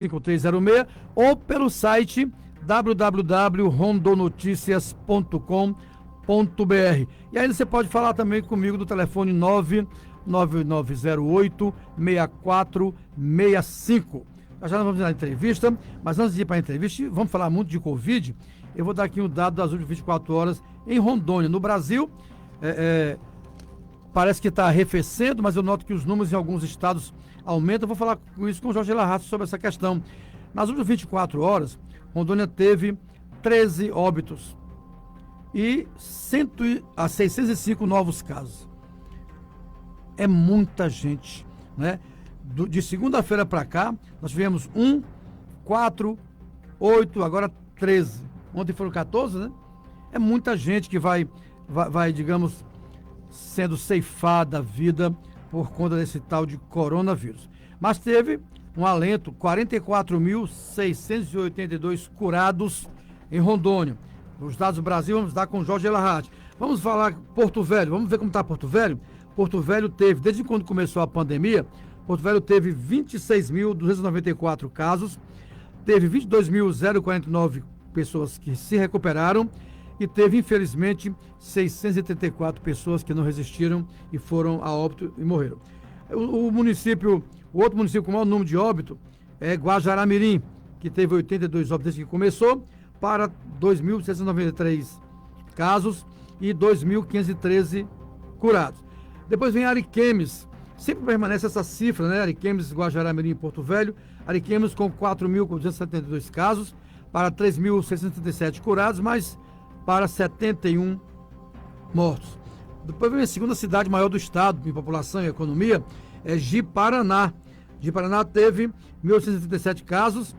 5306 ou pelo site www.rondonoticias.com.br. E ainda você pode falar também comigo do telefone 99908-6465. Já nós vamos na entrevista, mas antes de ir para a entrevista, vamos falar muito de Covid. Eu vou dar aqui um dado das últimas 24 horas em Rondônia. No Brasil, parece que está arrefecendo, mas eu noto que os números em alguns estados aumentam. Eu vou falar com isso com o Jorge Larrato sobre essa questão. Nas últimas 24 horas, Rondônia teve 13 óbitos e 605 novos casos. É muita gente, né? De segunda-feira para cá, nós tivemos 1, 4, 8, agora 13. Ontem foram 14, né? É muita gente que vai, digamos, sendo ceifada a vida por conta desse tal de coronavírus. Mas teve um alento, 44.682 curados em Rondônia. Os dados do Brasil, vamos dar com o Jorge Larratt. Vamos falar Porto Velho, vamos ver como está Porto Velho? Porto Velho teve, desde quando começou a pandemia, Porto Velho teve 26.294 casos, teve 22.049 pessoas que se recuperaram e teve, infelizmente, 634 pessoas que não resistiram e foram a óbito e morreram. O outro município com o maior número de óbito é Guajará-Mirim, que teve 82 óbitos desde que começou, para 2.693 casos e 2.513 curados. Depois vem Ariquemes, sempre permanece essa cifra, né? Ariquemes, Guajará-Mirim e Porto Velho. Ariquemes com 4.472 casos, para 3.637 curados, mas para 71 mortos. Depois vem a segunda cidade maior do estado, em população e economia, é Ji-Paraná. Ji-Paraná teve 1.837 casos,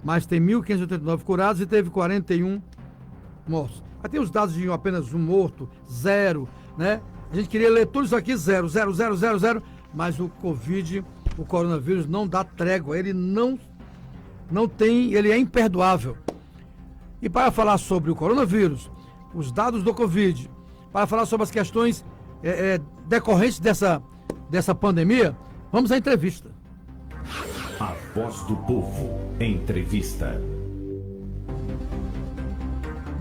mas tem 1.589 curados e teve 41 mortos. Aí tem os dados de apenas um morto, 0, né? A gente queria ler tudo isso aqui, 0, 0, 0, 0, 0, mas o Covid, o coronavírus, não dá trégua, ele não tem, ele é imperdoável. E para falar sobre o coronavírus, os dados do Covid, para falar sobre as questões decorrentes dessa pandemia, vamos à entrevista. A Voz do Povo, entrevista.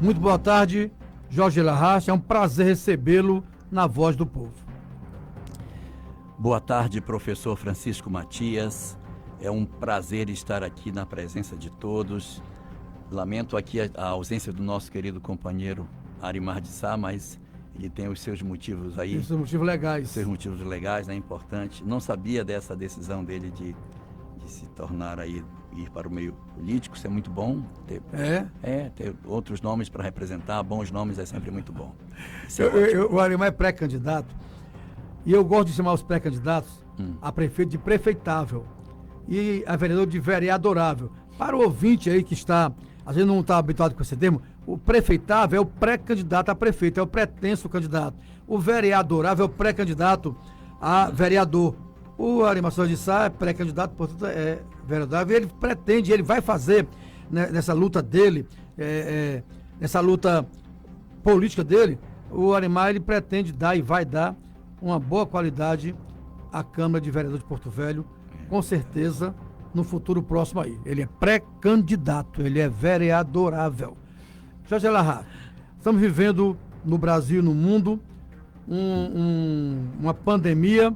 Muito boa tarde, Jorge Larratt, é um prazer recebê-lo na Voz do Povo. Boa tarde, professor Francisco Matias, é um prazer estar aqui na presença de todos. Lamento aqui a ausência do nosso querido companheiro Arimar de Sá, mas ele tem os seus motivos aí. Os seus motivos legais. Os seus motivos legais, né? Importante. Não sabia dessa decisão dele de se tornar aí, ir para o meio político, isso é muito bom. Ter outros nomes para representar, bons nomes é sempre muito bom. O Arimar é pré-candidato e eu gosto de chamar os pré-candidatos a prefeito de prefeitável e a vereador de vereadorável. Para o ouvinte aí que está, às vezes não está habituado com esse termo, o prefeitável é o pré-candidato a prefeito, é o pretenso candidato. O vereadorável é o pré-candidato a vereador. O Arimar de Sá é pré-candidato, portanto é vereador. Ele pretende, ele vai fazer, né, nessa luta dele, nessa luta política dele, o Arimar ele pretende dar e vai dar uma boa qualidade à Câmara de Vereadores de Porto Velho, com certeza, no futuro próximo aí. Ele é pré-candidato, ele é vereadorável. Jorge Larratt, estamos vivendo no Brasil e no mundo uma pandemia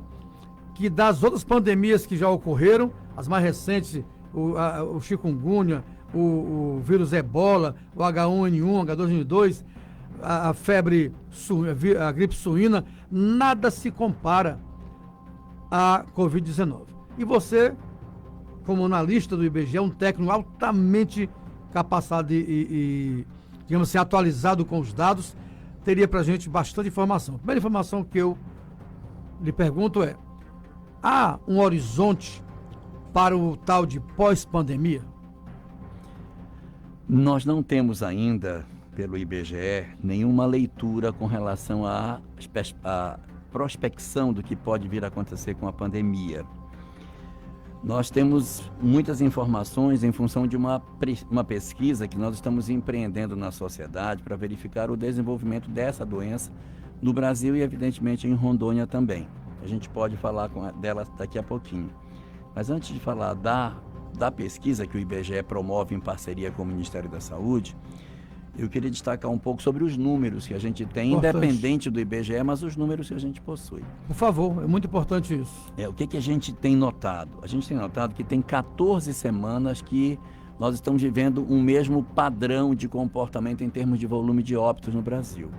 que das outras pandemias que já ocorreram, as mais recentes, o chikungunya, o vírus ebola, o H1N1, H2N2, a febre, a gripe suína, nada se compara à Covid-19. E você, como analista do IBGE, é um técnico altamente capacitado e digamos assim, atualizado com os dados, teria para a gente bastante informação. A primeira informação que eu lhe pergunto é: há um horizonte para o tal de pós-pandemia? Nós não temos ainda, pelo IBGE, nenhuma leitura com relação à prospecção do que pode vir a acontecer com a pandemia. Nós temos muitas informações em função de uma pesquisa que nós estamos empreendendo na sociedade para verificar o desenvolvimento dessa doença no Brasil e, evidentemente, em Rondônia também. A gente pode falar dela daqui a pouquinho. Mas antes de falar da da pesquisa que o IBGE promove em parceria com o Ministério da Saúde, eu queria destacar um pouco sobre os números que a gente tem, Importante. independente do IBGE, mas os números que a gente possui. Por favor, é muito importante isso. O que a gente tem notado? A gente tem notado que tem 14 semanas que nós estamos vivendo um mesmo padrão de comportamento em termos de volume de óbitos no Brasil.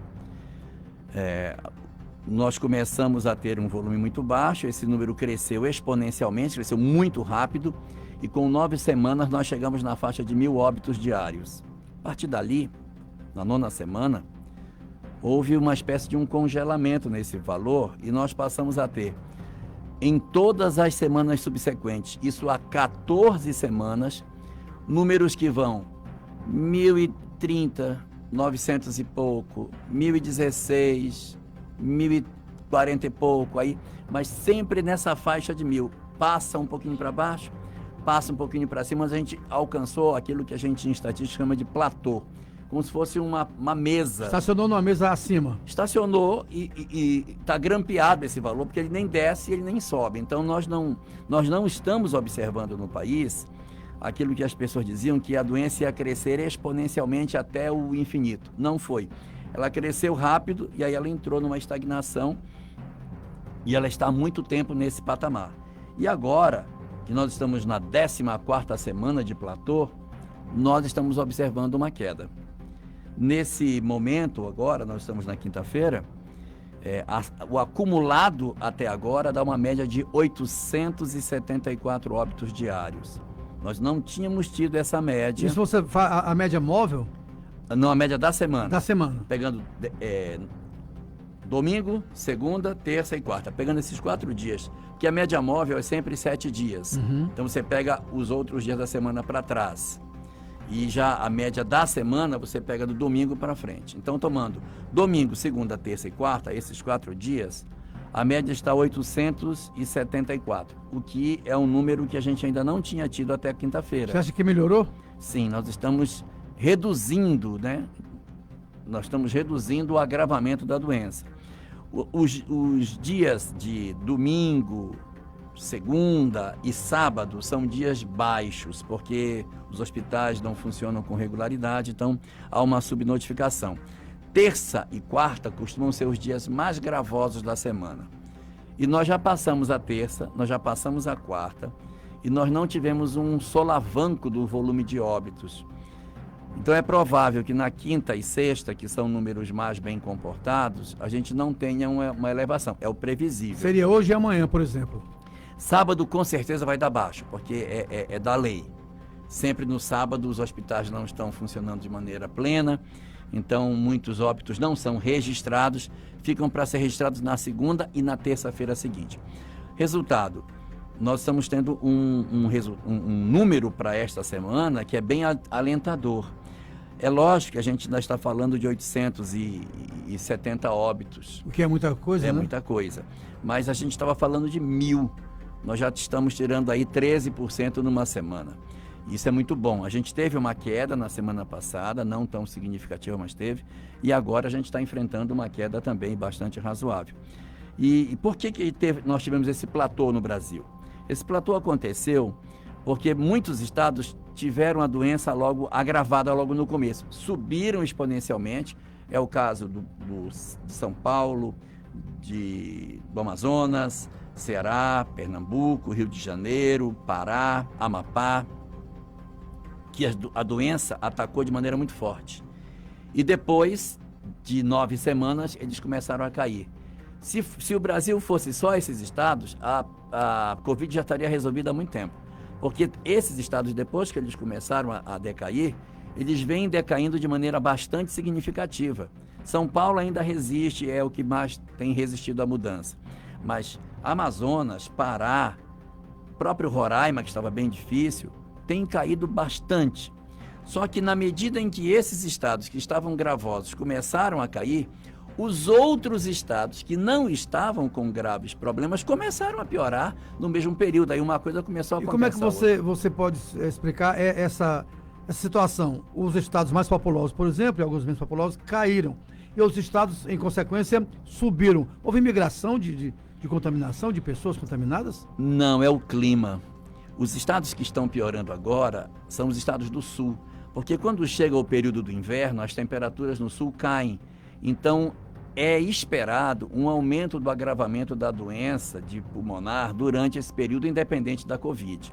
Nós começamos a ter um volume muito baixo, esse número cresceu exponencialmente, cresceu muito rápido, e com 9 semanas nós chegamos na faixa de 1.000 óbitos diários. A partir dali, na 9ª semana, houve uma espécie de um congelamento nesse valor e nós passamos a ter, em todas as semanas subsequentes, isso há 14 semanas, números que vão 1.030, 900 e pouco, 1.016, 1.040 e pouco, aí, mas sempre nessa faixa de 1.000. Passa um pouquinho para baixo, passa um pouquinho para cima, mas a gente alcançou aquilo que a gente em estatística chama de platô, como se fosse uma mesa. Estacionou numa mesa acima. Estacionou e está grampeado esse valor, porque ele nem desce e ele nem sobe. Então nós não estamos observando no país aquilo que as pessoas diziam, que a doença ia crescer exponencialmente até o infinito. Não foi. Ela cresceu rápido e aí ela entrou numa estagnação e ela está há muito tempo nesse patamar. E agora, que nós estamos na 14ª semana de platô, nós estamos observando uma queda. Nesse momento, agora, nós estamos na quinta-feira, o acumulado até agora dá uma média de 874 óbitos diários. Nós não tínhamos tido essa média. Isso você faz a média móvel? Não, a média da semana. Da semana. Pegando domingo, segunda, terça e quarta. Pegando esses 4 dias, que a média móvel é sempre 7 dias. Uhum. Então você pega os outros dias da semana para trás. E já a média da semana você pega do domingo para frente. Então, tomando domingo, segunda, terça e quarta, esses 4 dias, a média está 874, o que é um número que a gente ainda não tinha tido até quinta-feira. Você acha que melhorou? Sim, nós estamos reduzindo, né? Nós estamos reduzindo o agravamento da doença. Os dias de domingo, segunda e sábado são dias baixos, porque os hospitais não funcionam com regularidade, então há uma subnotificação. Terça e quarta costumam ser os dias mais gravosos da semana. E nós já passamos a terça, nós já passamos a quarta, e nós não tivemos um solavanco do volume de óbitos. Então é provável que na quinta e sexta, que são números mais bem comportados, a gente não tenha uma elevação. É o previsível. Seria hoje e amanhã, por exemplo. Sábado com certeza vai dar baixo, porque é da lei. Sempre no sábado os hospitais não estão funcionando de maneira plena, então muitos óbitos não são registrados, ficam para ser registrados na segunda e na terça-feira seguinte. Resultado, nós estamos tendo um número para esta semana que é bem alentador. É lógico que a gente ainda está falando de 870 óbitos. O que é muita coisa, né? É muita coisa. Mas a gente estava falando de 1.000. Nós já estamos tirando aí 13% numa semana. Isso é muito bom. A gente teve uma queda na semana passada, não tão significativa, mas teve. E agora a gente está enfrentando uma queda também bastante razoável. E por que nós tivemos esse platô no Brasil? Esse platô aconteceu porque muitos estados tiveram a doença logo agravada logo no começo. Subiram exponencialmente. É o caso de São Paulo, do Amazonas, Ceará, Pernambuco, Rio de Janeiro, Pará, Amapá, que a doença atacou de maneira muito forte. E depois de 9 semanas, eles começaram a cair. Se o Brasil fosse só esses estados, a Covid já estaria resolvida há muito tempo. Porque esses estados, depois que eles começaram a decair, eles vêm decaindo de maneira bastante significativa. São Paulo ainda resiste, é o que mais tem resistido à mudança. Mas Amazonas, Pará, próprio Roraima, que estava bem difícil, tem caído bastante. Só que na medida em que esses estados que estavam gravosos começaram a cair, os outros estados que não estavam com graves problemas começaram a piorar no mesmo período. Aí uma coisa começou a E compensar. como é que você pode explicar essa situação? Os estados mais populosos, por exemplo, e alguns menos populosos, caíram. E os estados, em consequência, subiram. Houve migração de contaminação, de pessoas contaminadas? Não, é o clima. Os estados que estão piorando agora são os estados do sul, porque quando chega o período do inverno, as temperaturas no sul caem. Então, é esperado um aumento do agravamento da doença de pulmonar durante esse período, independente da Covid.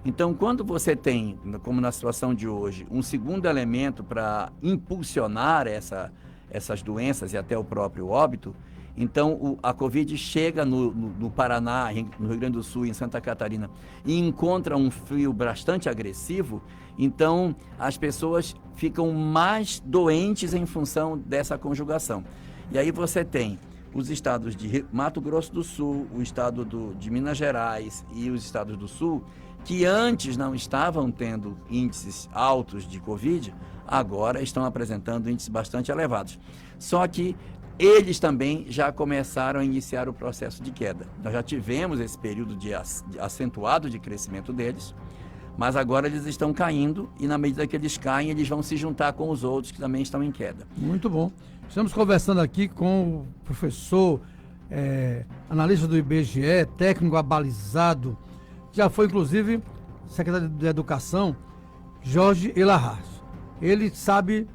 Então, quando você tem, como na situação de hoje, um segundo elemento para impulsionar essas doenças e até o próprio óbito, então a Covid chega no Paraná, no Rio Grande do Sul, em Santa Catarina, e encontra um frio bastante agressivo, então as pessoas ficam mais doentes em função dessa conjugação. E aí você tem os estados de Mato Grosso do Sul, o estado de Minas Gerais e os estados do Sul, que antes não estavam tendo índices altos de Covid, agora estão apresentando índices bastante elevados. Só que eles também já começaram a iniciar o processo de queda. Nós já tivemos esse período acentuado de crescimento deles, mas agora eles estão caindo e na medida que eles caem, eles vão se juntar com os outros que também estão em queda. Muito bom. Estamos conversando aqui com o professor, analista do IBGE, técnico abalizado, já foi inclusive secretário de Educação, Jorge Elahad. Ele sabe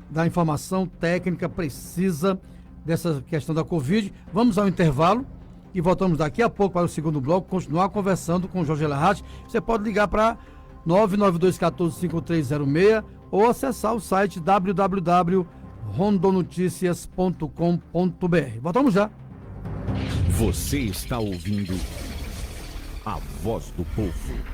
da informação técnica precisa dessa questão da Covid. Vamos ao intervalo e voltamos daqui a pouco para o segundo bloco, continuar conversando com o Jorge Elahad. Você pode ligar para 992145306 ou acessar o site www.rondonoticias.com.br. Voltamos já. Você está ouvindo a voz do povo.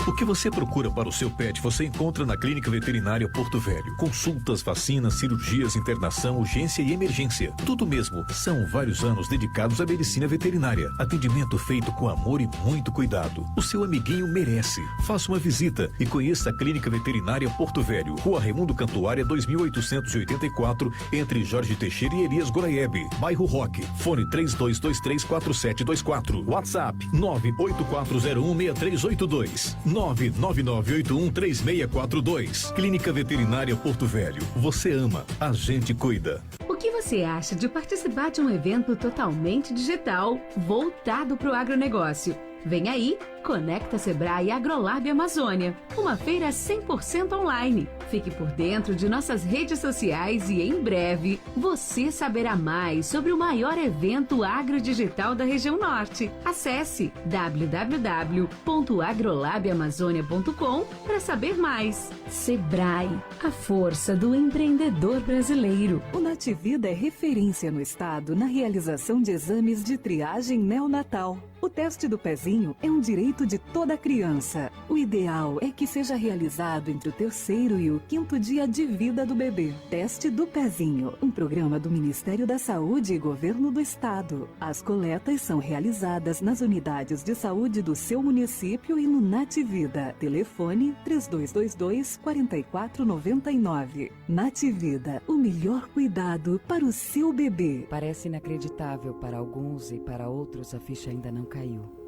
O que você procura para o seu pet, você encontra na Clínica Veterinária Porto Velho. Consultas, vacinas, cirurgias, internação, urgência e emergência. Tudo mesmo. São vários anos dedicados à medicina veterinária. Atendimento feito com amor e muito cuidado. O seu amiguinho merece. Faça uma visita e conheça a Clínica Veterinária Porto Velho. Rua Raimundo Cantuária, 2884, entre Jorge Teixeira e Elias Goraeb. Bairro Roque. Fone 32234724. WhatsApp 984016382. 999813642. Clínica Veterinária Porto Velho. Você ama, a gente cuida. O que você acha de participar de um evento totalmente digital, voltado para o agronegócio? Vem aí, Conecta Sebrae AgroLab Amazônia, uma feira 100% online. Fique por dentro de nossas redes sociais e em breve você saberá mais sobre o maior evento agrodigital da região norte. Acesse www.agrolabamazônia.com para saber mais. Sebrae, a força do empreendedor brasileiro. O Nativida é referência no estado na realização de exames de triagem neonatal. O teste do pezinho é um direito de toda criança. O ideal é que seja realizado entre o 3º e o 5º dia de vida do bebê. Teste do pezinho, um programa do Ministério da Saúde e Governo do Estado. As coletas são realizadas nas unidades de saúde do seu município e no Nativida. Telefone 3222-4499. Nativida, o melhor cuidado para o seu bebê. Parece inacreditável para alguns e para outros a ficha ainda não caiu.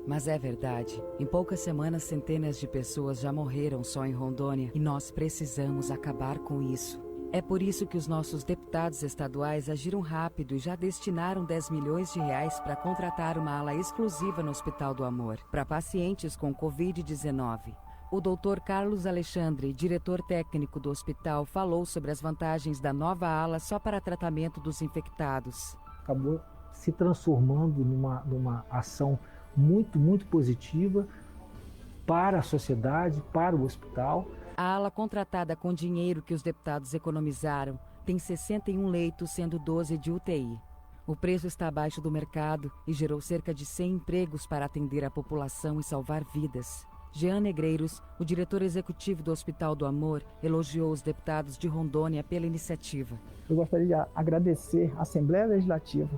Mas é verdade. Em poucas semanas, centenas de pessoas já morreram só em Rondônia e nós precisamos acabar com isso. É por isso que os nossos deputados estaduais agiram rápido e já destinaram 10 milhões de reais para contratar uma ala exclusiva no Hospital do Amor para pacientes com Covid-19. O Dr. Carlos Alexandre, diretor técnico do hospital, falou sobre as vantagens da nova ala só para tratamento dos infectados. Acabou se transformando numa ação muito positiva para a sociedade, para o hospital. A ala contratada com dinheiro que os deputados economizaram tem 61 leitos, sendo 12 de UTI. O preço está abaixo do mercado e gerou cerca de 100 empregos para atender a população e salvar vidas. Jean Negreiros, o diretor executivo do Hospital do Amor, elogiou os deputados de Rondônia pela iniciativa. Eu gostaria de agradecer à Assembleia Legislativa,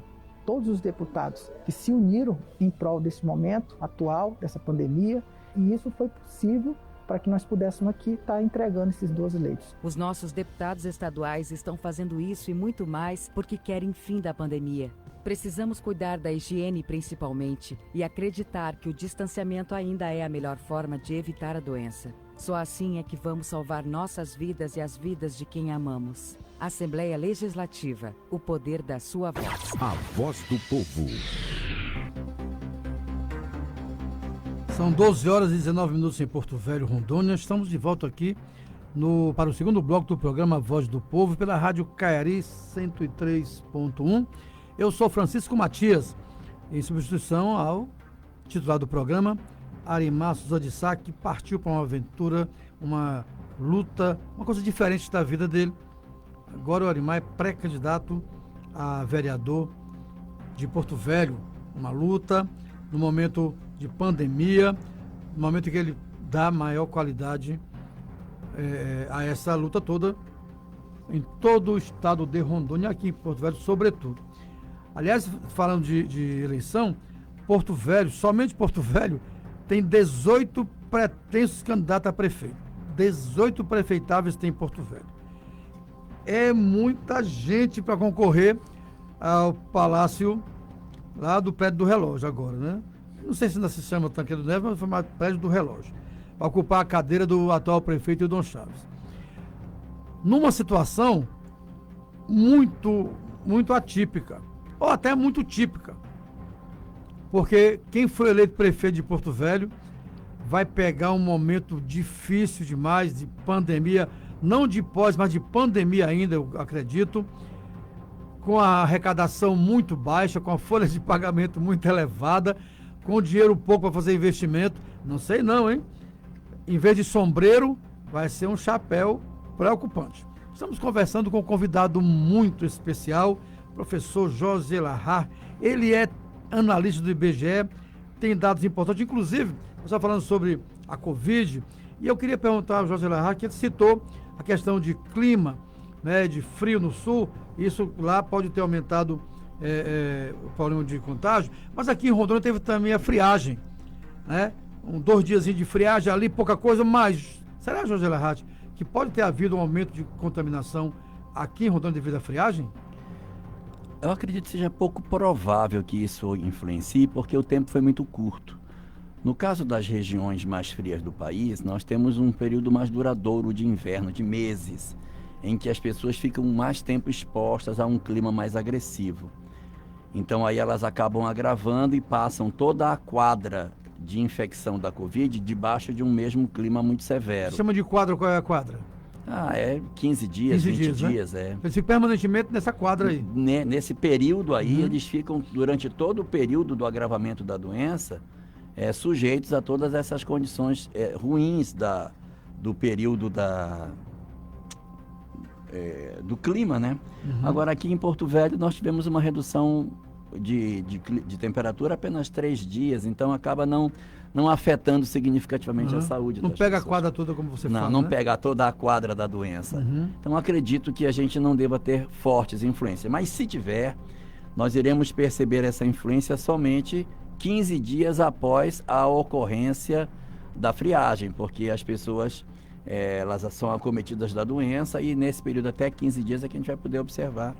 todos os deputados que se uniram em prol desse momento atual, dessa pandemia, e isso foi possível para que nós pudéssemos aqui estar entregando esses 12 leitos. Os nossos deputados estaduais estão fazendo isso e muito mais porque querem fim da pandemia. Precisamos cuidar da higiene principalmente e acreditar que o distanciamento ainda é a melhor forma de evitar a doença. Só assim é que vamos salvar nossas vidas e as vidas de quem amamos. Assembleia Legislativa, o poder da sua voz. A voz do povo. São 12 horas e 19 minutos em Porto Velho, Rondônia. Estamos de volta aqui para o segundo bloco do programa Voz do Povo, pela Rádio Caiari 103.1. Eu sou Francisco Matias, em substituição ao titular do programa, Arimar Souza de Sá, que partiu para uma aventura, uma luta, uma coisa diferente da vida dele. Agora o Arimar é pré-candidato a vereador de Porto Velho, uma luta no momento de pandemia, no momento em que ele dá maior qualidade a essa luta toda em todo o estado de Rondônia, aqui em Porto Velho, sobretudo. Aliás, falando de eleição, Porto Velho, somente Porto Velho, tem 18 pretensos candidatos a prefeito. 18 prefeitáveis tem em Porto Velho. É muita gente para concorrer ao palácio lá do prédio do relógio agora, né? Não sei se ainda se chama Tancredo Neves, mas foi mais prédio do relógio, para ocupar a cadeira do atual prefeito Hildon Chaves. Numa situação muito, muito atípica, ou até muito típica, porque quem foi eleito prefeito de Porto Velho vai pegar um momento difícil demais de pandemia, não de pós, mas de pandemia ainda, eu acredito, com a arrecadação muito baixa, com a folha de pagamento muito elevada, com dinheiro pouco para fazer investimento. Não sei não, hein? Em vez de sombreiro, vai ser um chapéu preocupante. Estamos conversando com um convidado muito especial, professor José Larrar. Ele é analista do IBGE, tem dados importantes, inclusive, nós estamos falando sobre a Covid, e eu queria perguntar ao José Larrar, que ele citou a questão de clima, né, de frio no sul, isso lá pode ter aumentado o problema de contágio, mas aqui em Rondônia teve também a friagem, né? 2 dias de friagem ali, pouca coisa, mas será, José Larrar, que pode ter havido um aumento de contaminação aqui em Rondônia devido à friagem? Eu acredito que seja pouco provável que isso influencie, porque o tempo foi muito curto. No caso das regiões mais frias do país, nós temos um período mais duradouro de inverno, de meses, em que as pessoas ficam mais tempo expostas a um clima mais agressivo. Então aí elas acabam agravando e passam toda a quadra de infecção da Covid debaixo de um mesmo clima muito severo. Chama de quadra, qual é a quadra? É 15 dias, 20 dias, né? Eles ficam permanentemente nessa quadra aí. Nesse período aí, eles ficam, durante todo o período do agravamento da doença, sujeitos a todas essas condições ruins do período do clima, né? Agora, aqui em Porto Velho, nós tivemos uma redução de temperatura apenas 3 dias, então acaba não afetando significativamente a saúde das pessoas. Não pega a quadra toda, como você fala, Não né? pega toda a quadra da doença. Então, acredito que a gente não deva ter fortes influências. Mas, se tiver, nós iremos perceber essa influência somente 15 dias após a ocorrência da friagem, porque as pessoas elas são acometidas da doença e nesse período até 15 dias é que a gente vai poder observar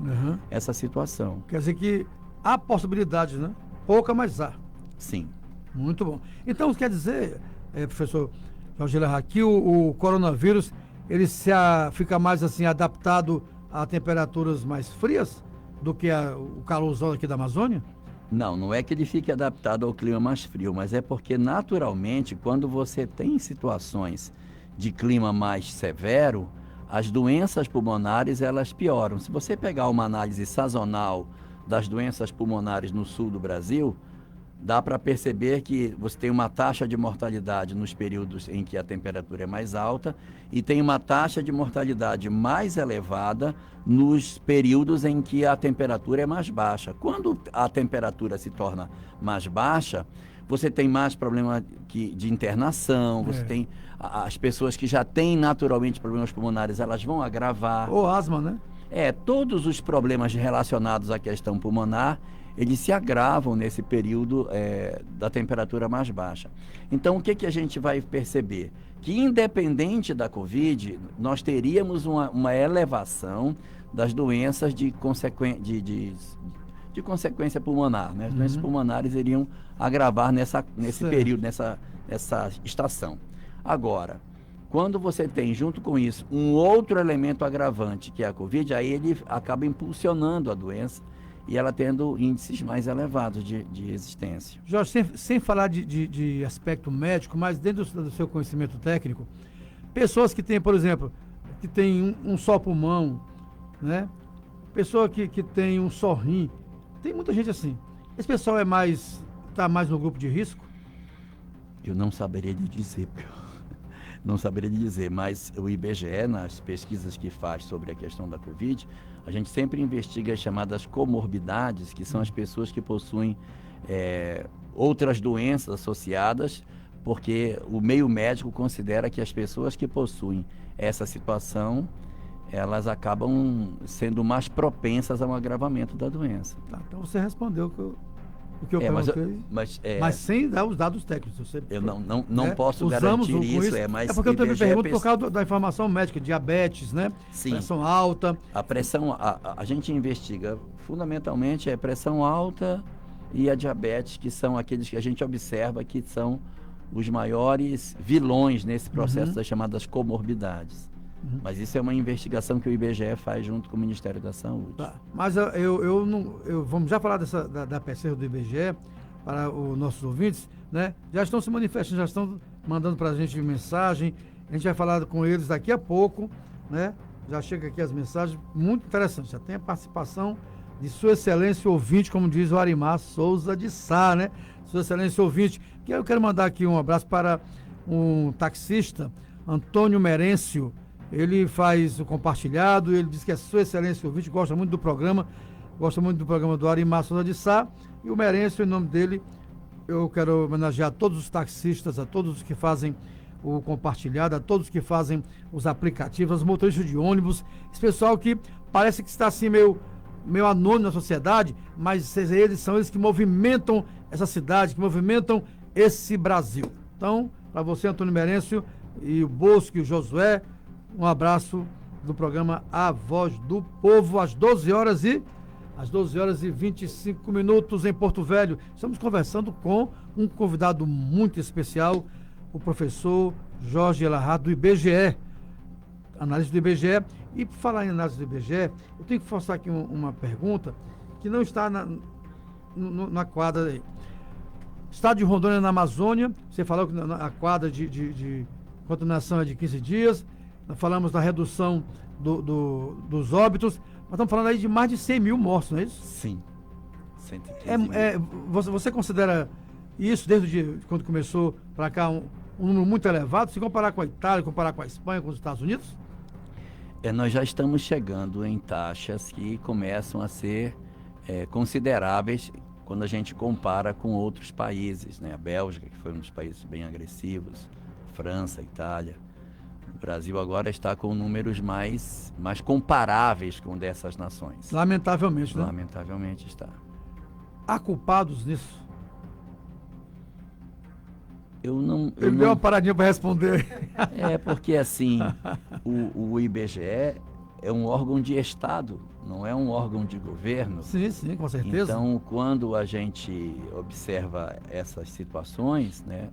essa situação. Quer dizer que há possibilidades, né? Pouca, mas há. Sim. Muito bom. Então, quer dizer, professor Jorge Larrar, que o coronavírus ele fica mais assim adaptado a temperaturas mais frias do que o calorzão aqui da Amazônia? Não é que ele fique adaptado ao clima mais frio, mas é porque naturalmente quando você tem situações de clima mais severo, as doenças pulmonares elas pioram. Se você pegar uma análise sazonal das doenças pulmonares no sul do Brasil, dá para perceber que você tem uma taxa de mortalidade nos períodos em que a temperatura é mais alta e tem uma taxa de mortalidade mais elevada nos períodos em que a temperatura é mais baixa. Quando a temperatura se torna mais baixa, você tem mais problema de internação, você tem as pessoas que já têm naturalmente problemas pulmonares, elas vão agravar. Ou asma, né? Todos os problemas relacionados à questão pulmonar, eles se agravam nesse período da temperatura mais baixa. Então, o que a gente vai perceber? Que independente da Covid, nós teríamos uma elevação das doenças de consequência pulmonar, né? As doenças pulmonares iriam agravar nesse período, nessa estação. Agora, quando você tem junto com isso um outro elemento agravante, que é a Covid, aí ele acaba impulsionando a doença e ela tendo índices mais elevados de existência. Jorge, sem falar de aspecto médico, mas dentro do seu conhecimento técnico, pessoas que têm, por exemplo, que tem um só pulmão, né? Pessoa que tem um só rim, tem muita gente assim. Esse pessoal está mais no grupo de risco? Eu não saberia lhe dizer, não saberia lhe dizer, mas o IBGE, nas pesquisas que faz sobre a questão da Covid, a gente sempre investiga as chamadas comorbidades, que são as pessoas que possuem outras doenças associadas, porque o meio médico considera que as pessoas que possuem essa situação, elas acabam sendo mais propensas a um agravamento da doença. Tá, então você respondeu o que eu perguntei, mas sem dar os dados técnicos. Eu não posso garantir isso, mas... É porque eu também pergunto por causa da informação médica, diabetes, né? Sim. Pressão alta. A pressão, a gente investiga fundamentalmente a pressão alta e a diabetes, que são aqueles que a gente observa que são os maiores vilões nesse processo das chamadas comorbidades. Mas isso é uma investigação que o IBGE faz junto com o Ministério da Saúde. Tá. Mas vamos já falar da pesquisa do IBGE para os nossos ouvintes, né? Já estão se manifestando, já estão mandando para a gente mensagem. A gente vai falar com eles daqui a pouco, né? Já chega aqui as mensagens, muito interessante. Já tem a participação de Sua Excelência ouvinte, como diz o Arimar Souza de Sá, né? Sua Excelência ouvinte, que eu quero mandar aqui um abraço para um taxista, Antônio Merêncio. Ele faz o compartilhado, ele diz que é Sua Excelência ouvinte, gosta muito do programa do Arimar Souza de Sá. E o Merêncio, em nome dele, eu quero homenagear todos os taxistas, a todos os que fazem o compartilhado, a todos que fazem os aplicativos, os motoristas de ônibus, esse pessoal que parece que está assim meio anônimo na sociedade, mas eles são eles que movimentam essa cidade, que movimentam esse Brasil. Então, para você, Antônio Merêncio, e o Bosco e o Josué, um abraço do programa A Voz do Povo, às 12 horas e 25 minutos em Porto Velho. Estamos conversando com um convidado muito especial, o professor Jorge Elahad, do IBGE, análise do IBGE. E por falar em análise do IBGE, eu tenho que forçar aqui uma pergunta que não está na quadra aí. Estado de Rondônia, na Amazônia, você falou que a quadra de contaminação é de 15 dias, nós falamos da redução dos óbitos, mas estamos falando aí de mais de 100 mil mortos, não é isso? Sim. 115 você considera isso, desde quando começou para cá, um número muito elevado, se comparar com a Itália, comparar com a Espanha, com os Estados Unidos? Nós já estamos chegando em taxas que começam a ser consideráveis quando a gente compara com outros países, né? A Bélgica, que foi um dos países bem agressivos, França, Itália. O Brasil agora está com números mais comparáveis com dessas nações. Lamentavelmente, né? Lamentavelmente está. Há culpados nisso? Ele deu uma paradinha para responder. Porque assim, o IBGE é um órgão de Estado, não é um órgão de governo. Sim, com certeza. Então, quando a gente observa essas situações, né,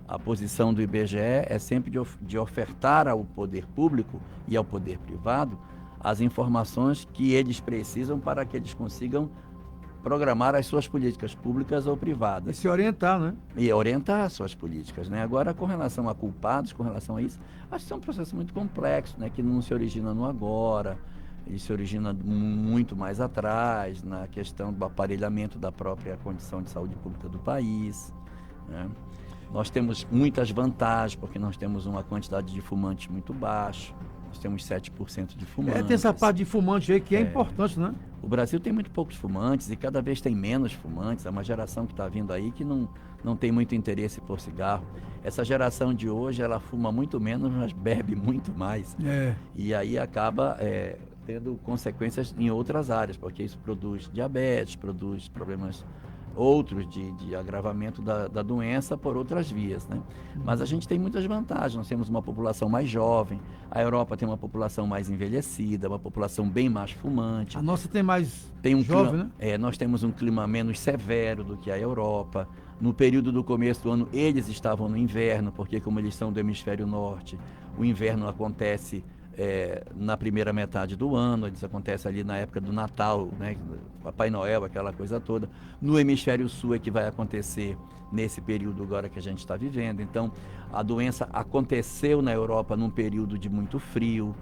a posição do IBGE é sempre de ofertar ao poder público e ao poder privado as informações que eles precisam para que eles consigam programar as suas políticas públicas ou privadas. E se orientar, né? E orientar as suas políticas, né? Agora, com relação a culpados, com relação a isso, acho que é um processo muito complexo, né? Que não se origina no agora, ele se origina muito mais atrás, na questão do aparelhamento da própria condição de saúde pública do país, né? Nós temos muitas vantagens, porque nós temos uma quantidade de fumantes muito baixa, nós temos 7% de fumantes. Tem essa parte de fumante aí que é importante, né? O Brasil tem muito poucos fumantes e cada vez tem menos fumantes. É uma geração que está vindo aí que não tem muito interesse por cigarro. Essa geração de hoje, ela fuma muito menos, mas bebe muito mais. E aí acaba tendo consequências em outras áreas, porque isso produz diabetes, produz problemas outros de agravamento da doença por outras vias, né? Mas a gente tem muitas vantagens. Nós temos uma população mais jovem, a Europa tem uma população mais envelhecida, uma população bem mais fumante. A nossa tem mais jovem, né? Nós temos um clima menos severo do que a Europa. No período do começo do ano, eles estavam no inverno, porque como eles são do hemisfério norte, o inverno acontece na primeira metade do ano, isso acontece ali na época do Natal, né? Papai Noel, aquela coisa toda. No hemisfério sul é que vai acontecer nesse período agora que a gente está vivendo. Então, a doença aconteceu na Europa num período de muito frio.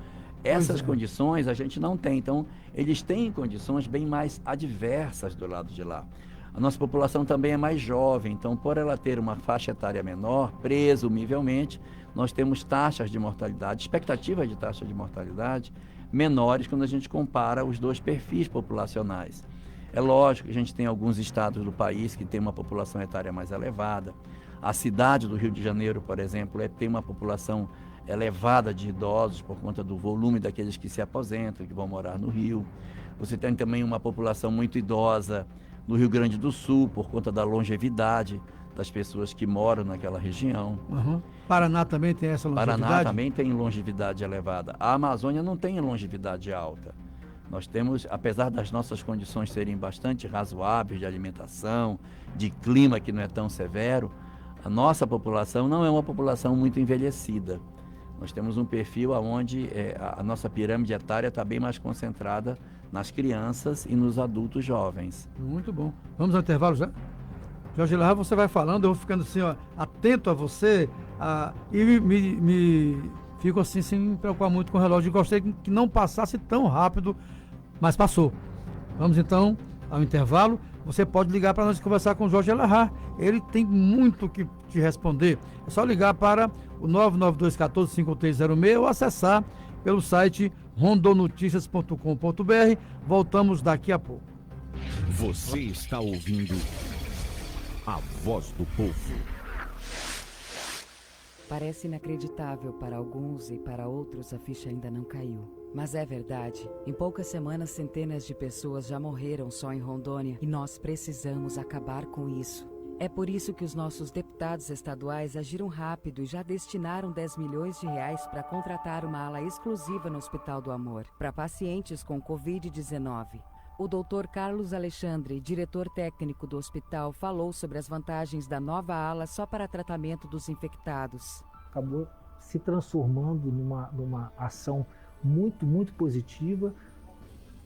Essas condições a gente não tem. Então, eles têm condições bem mais adversas do lado de lá. A nossa população também é mais jovem, então, por ela ter uma faixa etária menor, presumivelmente, nós temos taxas de mortalidade, expectativas de taxa de mortalidade menores quando a gente compara os dois perfis populacionais. É lógico que a gente tem alguns estados do país que tem uma população etária mais elevada. A cidade do Rio de Janeiro, por exemplo, tem uma população elevada de idosos por conta do volume daqueles que se aposentam, que vão morar no Rio. Você tem também uma população muito idosa no Rio Grande do Sul, por conta da longevidade das pessoas que moram naquela região. Paraná também tem essa longevidade? Paraná também tem longevidade elevada. A Amazônia não tem longevidade alta. Nós temos, apesar das nossas condições serem bastante razoáveis de alimentação, de clima que não é tão severo, a nossa população não é uma população muito envelhecida. Nós temos um perfil onde a nossa pirâmide etária está bem mais concentrada nas crianças e nos adultos jovens. Muito bom. Vamos ao intervalo já? Jorge Elahá, você vai falando, eu vou ficando assim, ó, atento a você e me fico assim, sem me preocupar muito com o relógio. Gostei que não passasse tão rápido, mas passou. Vamos então ao intervalo. Você pode ligar para nós conversar com o Jorge Elahá. Ele tem muito que te responder. É só ligar para o 99214-5306 ou acessar pelo site rondonoticias.com.br. Voltamos daqui a pouco. Você está ouvindo a voz do povo. Parece inacreditável para alguns e para outros a ficha ainda não caiu. Mas é verdade. Em poucas semanas, centenas de pessoas já morreram só em Rondônia e nós precisamos acabar com isso. É por isso que os nossos deputados estaduais agiram rápido e já destinaram 10 milhões de reais para contratar uma ala exclusiva no Hospital do Amor para pacientes com Covid-19. O Dr. Carlos Alexandre, diretor técnico do hospital, falou sobre as vantagens da nova ala só para tratamento dos infectados. Acabou se transformando numa ação muito, muito positiva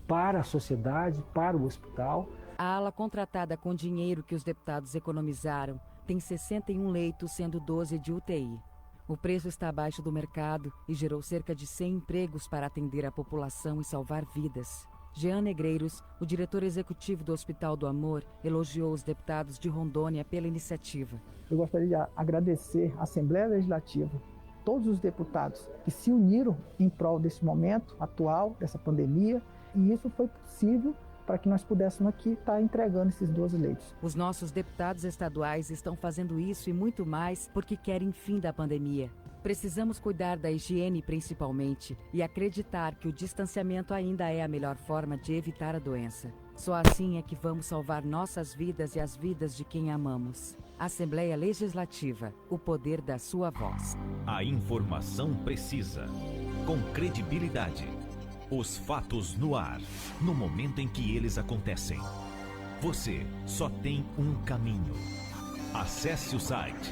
para a sociedade, para o hospital. A ala contratada com dinheiro que os deputados economizaram tem 61 leitos, sendo 12 de UTI. O preço está abaixo do mercado e gerou cerca de 100 empregos para atender a população e salvar vidas. Jean Negreiros, o diretor executivo do Hospital do Amor, elogiou os deputados de Rondônia pela iniciativa. Eu gostaria de agradecer à Assembleia Legislativa, todos os deputados que se uniram em prol desse momento atual, dessa pandemia, e isso foi possível para que nós pudéssemos aqui estar entregando esses 12 leitos. Os nossos deputados estaduais estão fazendo isso e muito mais porque querem fim da pandemia. Precisamos cuidar da higiene principalmente e acreditar que o distanciamento ainda é a melhor forma de evitar a doença. Só assim é que vamos salvar nossas vidas e as vidas de quem amamos. Assembleia Legislativa, o poder da sua voz. A informação precisa, com credibilidade. Os fatos no ar, no momento em que eles acontecem. Você só tem um caminho. Acesse o site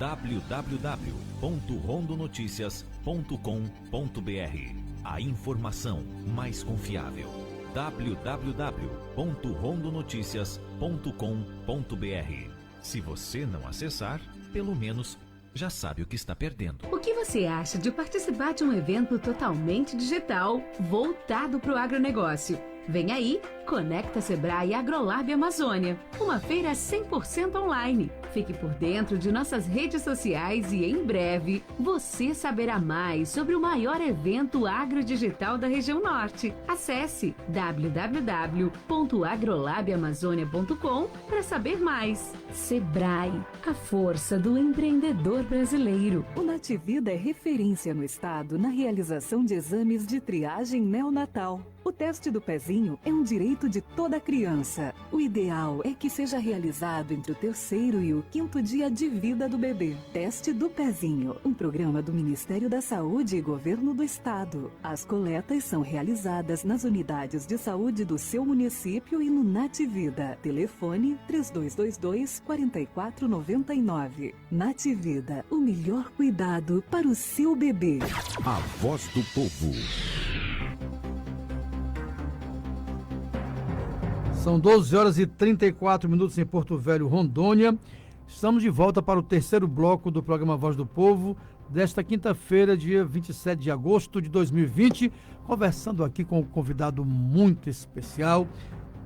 www.rondonoticias.com.br. A informação mais confiável. www.rondonoticias.com.br. Se você não acessar, pelo menos já sabe o que está perdendo. O que você acha de participar de um evento totalmente digital, voltado para o agronegócio? Vem aí, Conecta Sebrae e Agrolab Amazônia, uma feira 100% online. Fique por dentro de nossas redes sociais e em breve você saberá mais sobre o maior evento agrodigital da região norte. Acesse www.agrolabiamazônia.com para saber mais. Sebrae, a força do empreendedor brasileiro. O Nativida é referência no estado na realização de exames de triagem neonatal. O teste do pezinho é um direito de toda criança. O ideal é que seja realizado entre o 3º e o 5º dia de vida do bebê. Teste do pezinho, um programa do Ministério da Saúde e Governo do Estado. As coletas são realizadas nas unidades de saúde do seu município e no Nativida. Telefone 3222-4499. Nativida, o melhor cuidado para o seu bebê. A voz do povo. São 12 horas e 34 minutos em Porto Velho, Rondônia. Estamos de volta para o terceiro bloco do programa Voz do Povo, desta quinta-feira, dia 27 de agosto de 2020, conversando aqui com um convidado muito especial,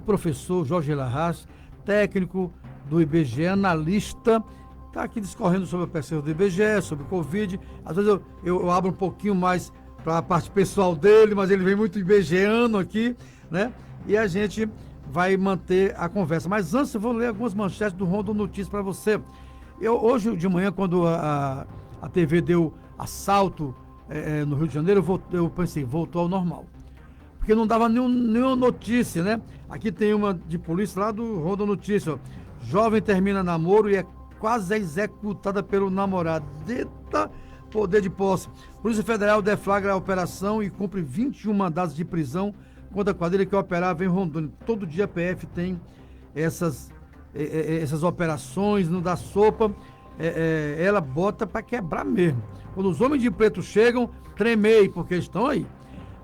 professor Jorge Larraz, técnico do IBGE, analista, está aqui discorrendo sobre a pesquisa do IBGE, sobre o Covid. Às vezes eu abro um pouquinho mais para a parte pessoal dele, mas ele vem muito IBGeano aqui, né? E a gente vai manter a conversa. Mas antes eu vou ler algumas manchetes do Rondon Notícias para você. Hoje de manhã, quando a TV deu assalto no Rio de Janeiro, eu pensei, voltou ao normal. Porque não dava nenhuma notícia, né? Aqui tem uma de polícia lá do Rondon Notícias. Jovem termina namoro e é quase executada pelo namorado. Eita, poder de posse. Polícia Federal deflagra a operação e cumpre 21 mandados de prisão contra a quadrilha que operava em Rondônia. Todo dia a PF tem essas operações, não dá sopa, ela bota para quebrar mesmo. Quando os homens de preto chegam, tremei, porque estão aí.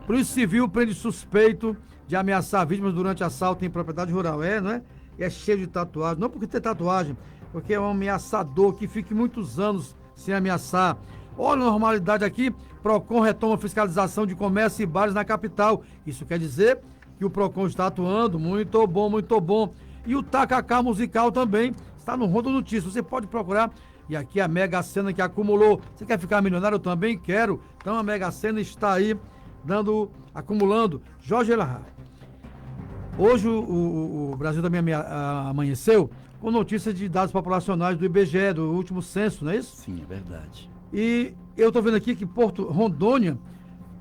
Polícia Civil prende suspeito de ameaçar vítimas durante assalto em propriedade rural. Não é? E é cheio de tatuagem. Não porque tem tatuagem, porque é um ameaçador que fica muitos anos sem ameaçar. Olha a normalidade aqui, PROCON retoma fiscalização de comércio e bares na capital. Isso quer dizer que o PROCON está atuando, muito bom, muito bom. E o Tacacá Musical também está no Rondon Notícias. Você pode procurar. E aqui a Mega Sena que acumulou. Você quer ficar milionário? Eu também quero. Então a Mega Sena está aí, acumulando. Jorge Larraz. Hoje o Brasil também amanheceu com notícias de dados populacionais do IBGE, do último censo, não é isso? Sim, é verdade. E eu estou vendo aqui que Rondônia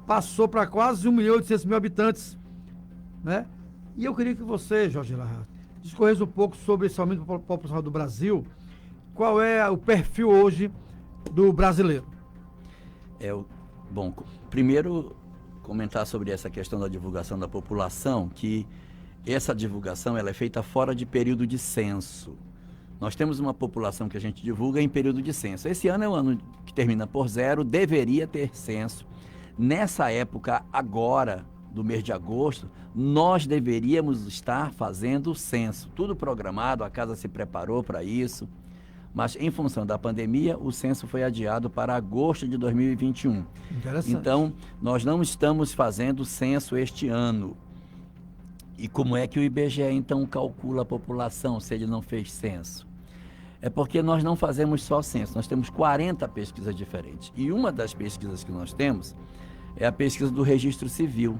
passou para quase 1.800.000 habitantes, né? E eu queria que você, Jorge Larraz, discorresse um pouco sobre esse aumento populacional do Brasil. Qual é o perfil hoje do brasileiro? Bom, primeiro comentar sobre essa questão da divulgação da população, que essa divulgação ela é feita fora de período de censo. Nós temos uma população que a gente divulga em período de censo. Esse ano é um ano que termina por 0, deveria ter censo. Nessa época, agora, do mês de agosto, nós deveríamos estar fazendo o censo. Tudo programado, a casa se preparou para isso. Mas, em função da pandemia, o censo foi adiado para agosto de 2021. Interessante. Então, nós não estamos fazendo o censo este ano. E como é que o IBGE, então, calcula a população se ele não fez censo? É porque nós não fazemos só censo, nós temos 40 pesquisas diferentes. E uma das pesquisas que nós temos é a pesquisa do Registro Civil,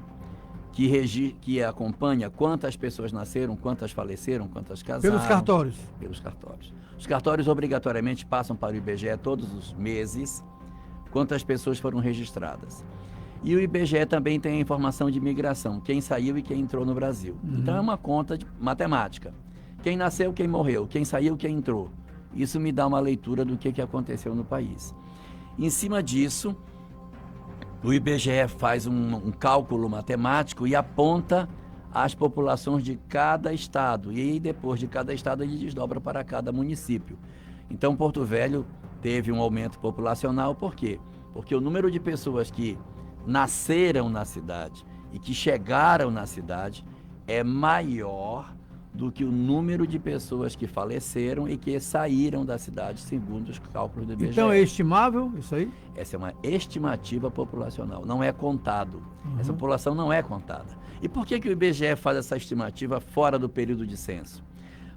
que acompanha quantas pessoas nasceram, quantas faleceram, quantas casaram. Pelos cartórios. Pelos cartórios. Os cartórios obrigatoriamente passam para o IBGE todos os meses, quantas pessoas foram registradas. E o IBGE também tem a informação de imigração, quem saiu e quem entrou no Brasil. Então é uma conta de matemática. Quem nasceu, quem morreu, quem saiu, quem entrou. Isso me dá uma leitura do que aconteceu no país. Em cima disso, o IBGE faz um cálculo matemático e aponta as populações de cada estado. E aí, depois de cada estado, ele desdobra para cada município. Então, Porto Velho teve um aumento populacional. Por quê? Porque o número de pessoas que nasceram na cidade e que chegaram na cidade é maior do que o número de pessoas que faleceram e que saíram da cidade, segundo os cálculos do IBGE. Então é estimável isso aí? Essa é uma estimativa populacional, não é contado. Essa população não é contada. E por que o IBGE faz essa estimativa fora do período de censo?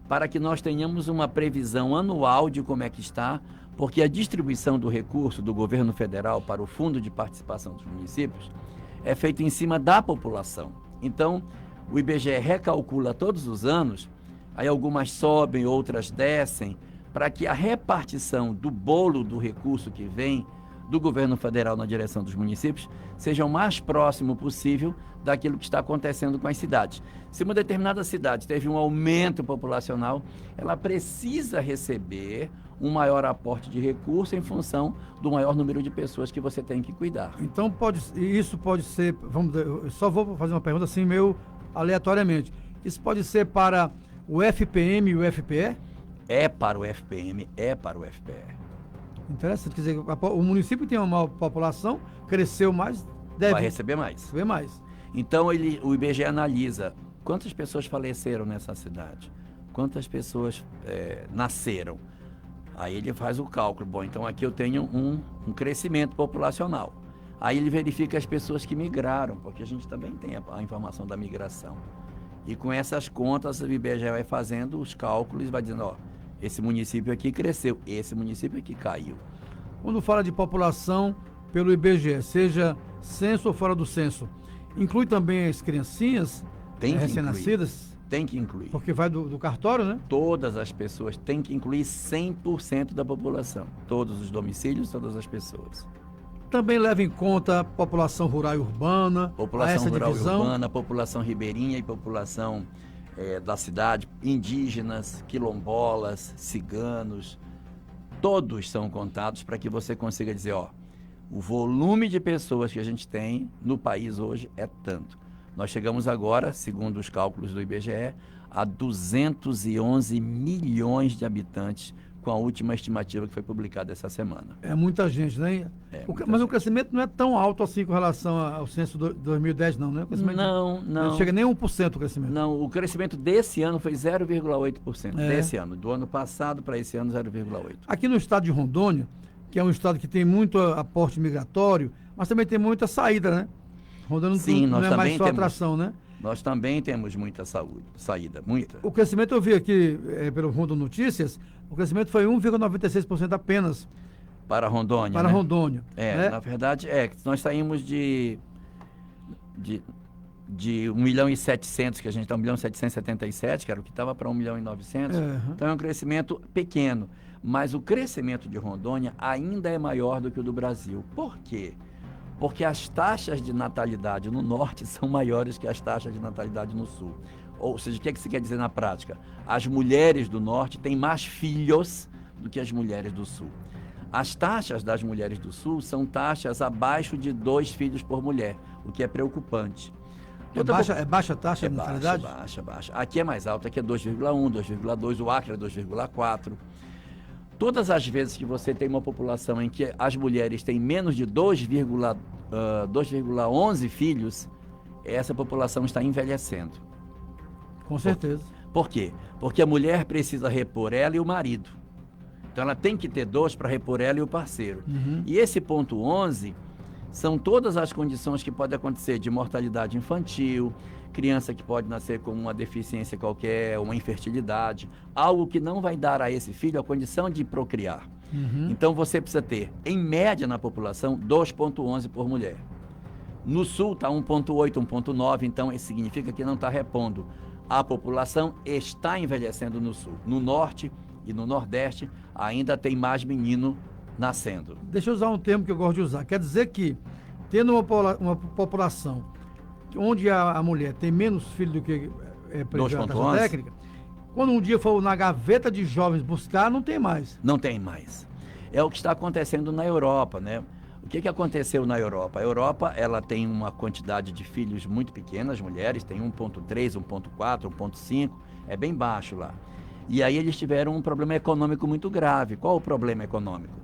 Para que nós tenhamos uma previsão anual de como é que está, porque a distribuição do recurso do governo federal para o Fundo de Participação dos Municípios é feita em cima da população. Então, o IBGE recalcula todos os anos, aí algumas sobem, outras descem, para que a repartição do bolo do recurso que vem do governo federal na direção dos municípios seja o mais próximo possível daquilo que está acontecendo com as cidades. Se uma determinada cidade teve um aumento populacional, ela precisa receber um maior aporte de recurso em função do maior número de pessoas que você tem que cuidar. Então, isso pode ser, eu só vou fazer uma pergunta assim, meio aleatoriamente. Isso pode ser para o FPM e o FPE? É para o FPM, é para o FPE. Interessante, quer dizer, o município tem uma maior população, cresceu mais, deve vai receber mais. Receber mais. Então, o IBGE analisa quantas pessoas faleceram nessa cidade, quantas pessoas nasceram. Aí ele faz o cálculo. Bom, então aqui eu tenho um crescimento populacional. Aí ele verifica as pessoas que migraram, porque a gente também tem a informação da migração. E com essas contas, o IBGE vai fazendo os cálculos e vai dizendo, ó, esse município aqui cresceu, esse município aqui caiu. Quando fala de população pelo IBGE, seja censo ou fora do censo, inclui também as criancinhas recém-nascidas? Tem que incluir. Porque vai do cartório, né? Todas as pessoas têm que incluir 100% da população. Todos os domicílios, todas as pessoas. Também leva em conta a população rural e urbana. População rural divisão. E urbana, população ribeirinha e população da cidade, indígenas, quilombolas, ciganos. Todos são contados para que você consiga dizer, ó, o volume de pessoas que a gente tem no país hoje é tanto. Nós chegamos agora, segundo os cálculos do IBGE, a 211 milhões de habitantes com a última estimativa que foi publicada essa semana. É muita gente, né? Mas o crescimento não é tão alto assim com relação ao censo de 2010, não, né? Não chega nem 1% o crescimento. Não, o crescimento desse ano foi 0,8%. Desse ano. Do ano passado para esse ano, 0,8%. Aqui no estado de Rondônia, que é um estado que tem muito aporte migratório, mas também tem muita saída, né? Rondônia não é mais só atração, né? Nós também temos muita saída, muita. O crescimento, eu vi aqui pelo Rondo Notícias, o crescimento foi 1,96% apenas. Para Rondônia, Para Rondônia. Na verdade, nós saímos de 1.700.000, que a gente está 1.777.000, que era o que estava para 1.900.000. Então é um crescimento pequeno. Mas o crescimento de Rondônia ainda é maior do que o do Brasil. Por quê? Porque as taxas de natalidade no norte são maiores que as taxas de natalidade no sul. Ou seja, o que isso quer dizer na prática? As mulheres do norte têm mais filhos do que as mulheres do sul. As taxas das mulheres do sul são taxas abaixo de 2 filhos por mulher, o que é preocupante. É baixa a taxa de natalidade? Baixa. Aqui é mais alta, aqui é 2,1, 2,2, o Acre é 2,4. Todas as vezes que você tem uma população em que as mulheres têm menos de 2,11 filhos, essa população está envelhecendo. Com certeza. Por quê? Porque a mulher precisa repor ela e o marido. Então ela tem que ter 2 para repor ela e o parceiro. E esse ponto 11 são todas as condições que podem acontecer de mortalidade infantil, criança que pode nascer com uma deficiência qualquer, uma infertilidade, algo que não vai dar a esse filho a condição de procriar. Então você precisa ter, em média na população, 2,11 por mulher. No sul está 1,8, 1,9, então isso significa que não está repondo. A população está envelhecendo no sul. No norte e no nordeste ainda tem mais menino nascendo. Deixa eu usar um termo que eu gosto de usar. Quer dizer que, tendo uma população onde a mulher tem menos filhos do que prevê a taxa técnica, quando um dia for na gaveta de jovens buscar, não tem mais. Não tem mais. É o que está acontecendo na Europa, né? O que aconteceu na Europa? A Europa, ela tem uma quantidade de filhos muito pequena, as mulheres têm 1,3, 1,4, 1,5, é bem baixo lá. E aí eles tiveram um problema econômico muito grave. Qual o problema econômico?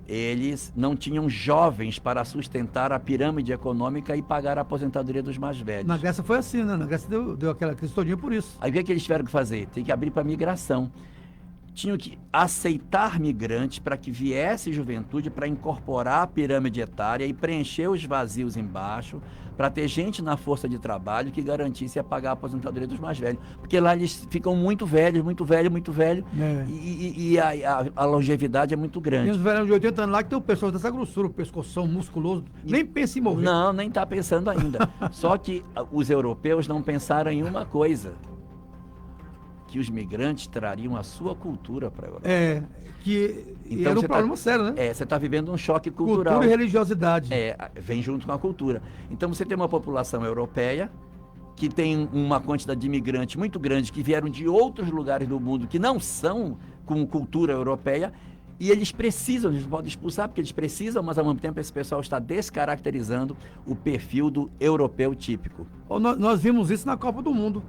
Eles não tinham jovens para sustentar a pirâmide econômica e pagar a aposentadoria dos mais velhos. Na Grécia foi assim, né? Na Grécia deu aquela crise todinha por isso. Aí o que eles tiveram que fazer? Tem que abrir para migração. Tinham que aceitar migrantes para que viesse juventude para incorporar a pirâmide etária e preencher os vazios embaixo, para ter gente na força de trabalho que garantisse a pagar a aposentadoria dos mais velhos. Porque lá eles ficam muito velhos, e a longevidade é muito grande. Tem uns velhos de 80 anos lá que tem o pessoal dessa grossura, o pescoção musculoso, nem pensa em morrer. Não, nem está pensando ainda. Só que os europeus não pensaram em uma coisa: que os migrantes trariam a sua cultura para a Europa. Então, era um problema sério, né? Você está vivendo um choque cultural. Cultura e religiosidade. Vem junto com a cultura. Então você tem uma população europeia que tem uma quantidade de imigrantes muito grande que vieram de outros lugares do mundo que não são com cultura europeia, e eles não podem expulsar porque eles precisam, mas ao mesmo tempo esse pessoal está descaracterizando o perfil do europeu típico. Nós vimos isso na Copa do Mundo,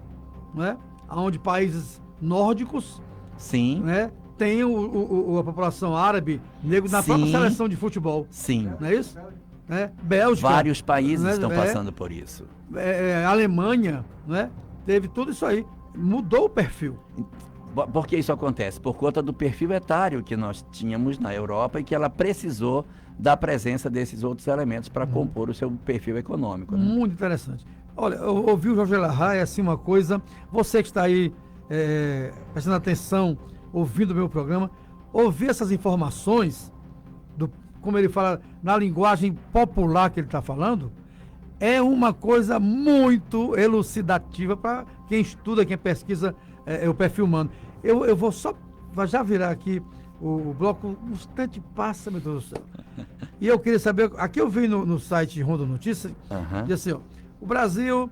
né? Onde países nórdicos, sim, né, tem a população árabe, negro na própria seleção de futebol. Sim. Não é isso? Bélgica. Vários países estão passando por isso. Alemanha, né? Teve tudo isso aí. Mudou o perfil. Por que isso acontece? Por conta do perfil etário que nós tínhamos na Europa e que ela precisou da presença desses outros elementos para compor o seu perfil econômico. Né? Muito interessante. Olha, eu ouvi o Jorge Elahá, assim, uma coisa, você que está aí prestando atenção, ouvindo o meu programa, ouvir essas informações, como ele fala, na linguagem popular que ele está falando, é uma coisa muito elucidativa para quem estuda, quem pesquisa o perfil humano. Eu vou já virar aqui o bloco, um instante passa, meu Deus do céu. E eu queria saber, aqui eu vi no site Rondônia Notícias, diz assim, ó, o Brasil,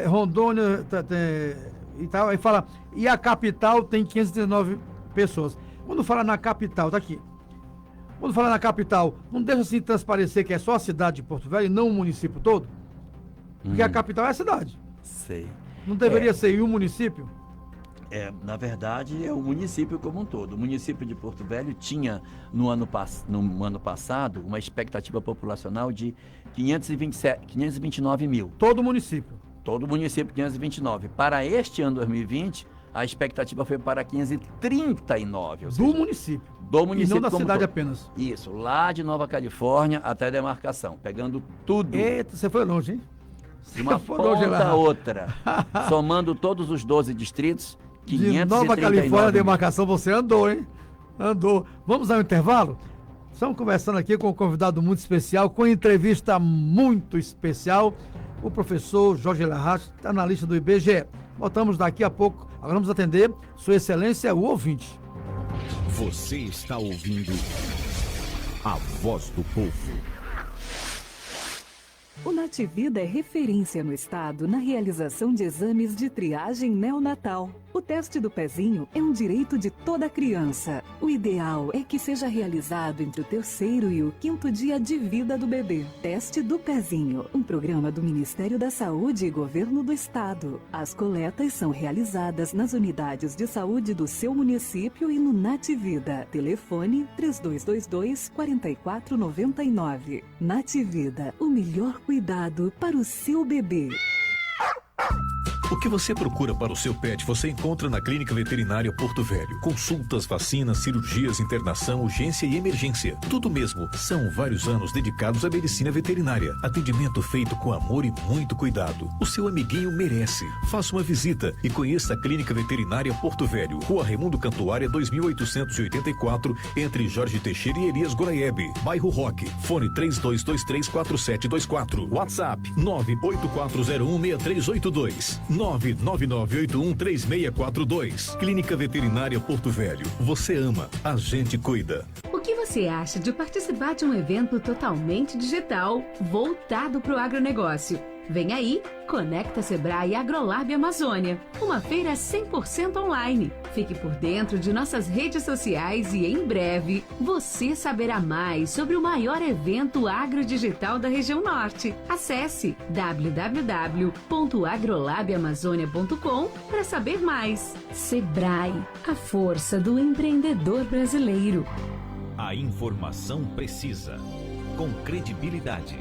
Rondônia e tal, aí fala, e a capital tem 539 pessoas. Quando fala na capital, tá aqui. Quando fala na capital, não deixa assim transparecer que é só a cidade de Porto Velho e não o município todo? Porque a capital é a cidade. Sei. Não deveria ser em um município? Na verdade, é o município como um todo. O município de Porto Velho tinha, no ano passado, uma expectativa populacional de 529 mil. Todo o município? Todo o município, 529. Para este ano 2020, a expectativa foi para 539. Ou seja, do município? Do município. E não da cidade apenas? Isso, lá de Nova Califórnia até a demarcação, pegando tudo. Eita, você foi longe, hein? De uma ponta a outra, somando todos os 12 distritos, 539. De Nova Califórnia, a demarcação, você andou, hein? Andou. Vamos ao intervalo? Estamos conversando aqui com um convidado muito especial, com entrevista muito especial, o professor Jorge Elahá, analista do IBGE. Voltamos daqui a pouco. Agora vamos atender Sua Excelência, o ouvinte. Você está ouvindo a Voz do Povo. O Nativida é referência no estado na realização de exames de triagem neonatal. O teste do pezinho é um direito de toda criança. O ideal é que seja realizado entre o 3º e o 5º dia de vida do bebê. Teste do pezinho, um programa do Ministério da Saúde e Governo do Estado. As coletas são realizadas nas unidades de saúde do seu município e no Nativida. Telefone 3222-4499. Nativida, o melhor cuidado para o seu bebê. O que você procura para o seu pet, você encontra na Clínica Veterinária Porto Velho. Consultas, vacinas, cirurgias, internação, urgência e emergência. Tudo mesmo. São vários anos dedicados à medicina veterinária. Atendimento feito com amor e muito cuidado. O seu amiguinho merece. Faça uma visita e conheça a Clínica Veterinária Porto Velho. Rua Raimundo Cantuária, 2884, entre Jorge Teixeira e Elias Goraeb. Bairro Roque. Fone 32234724. WhatsApp 984016382. 999813642. Clínica Veterinária Porto Velho. Você ama, a gente cuida. O que você acha de participar de um evento totalmente digital, voltado para o agronegócio? Vem aí, Conecta Sebrae AgroLab Amazônia, uma feira 100% online. Fique por dentro de nossas redes sociais e em breve você saberá mais sobre o maior evento agrodigital da região norte. Acesse www.agrolabamazônia.com para saber mais. Sebrae, a força do empreendedor brasileiro. A informação precisa, com credibilidade.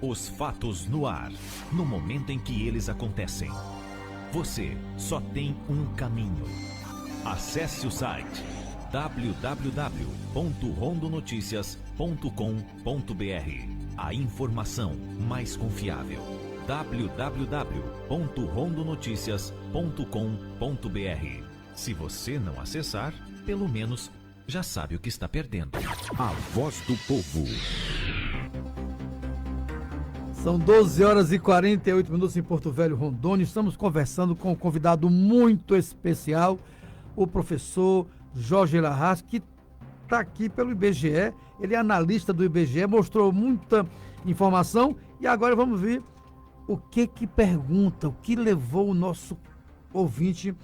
Os fatos no ar, no momento em que eles acontecem. Você só tem um caminho. Acesse o site www.rondonoticias.com.br. A informação mais confiável. www.rondonoticias.com.br. Se você não acessar, pelo menos já sabe o que está perdendo. A Voz do Povo. São 12h48 em Porto Velho, Rondônia. Estamos conversando com um convidado muito especial, o professor Jorge Larraz, que está aqui pelo IBGE, ele é analista do IBGE, mostrou muita informação e agora vamos ver o que pergunta, o que levou o nosso ouvinte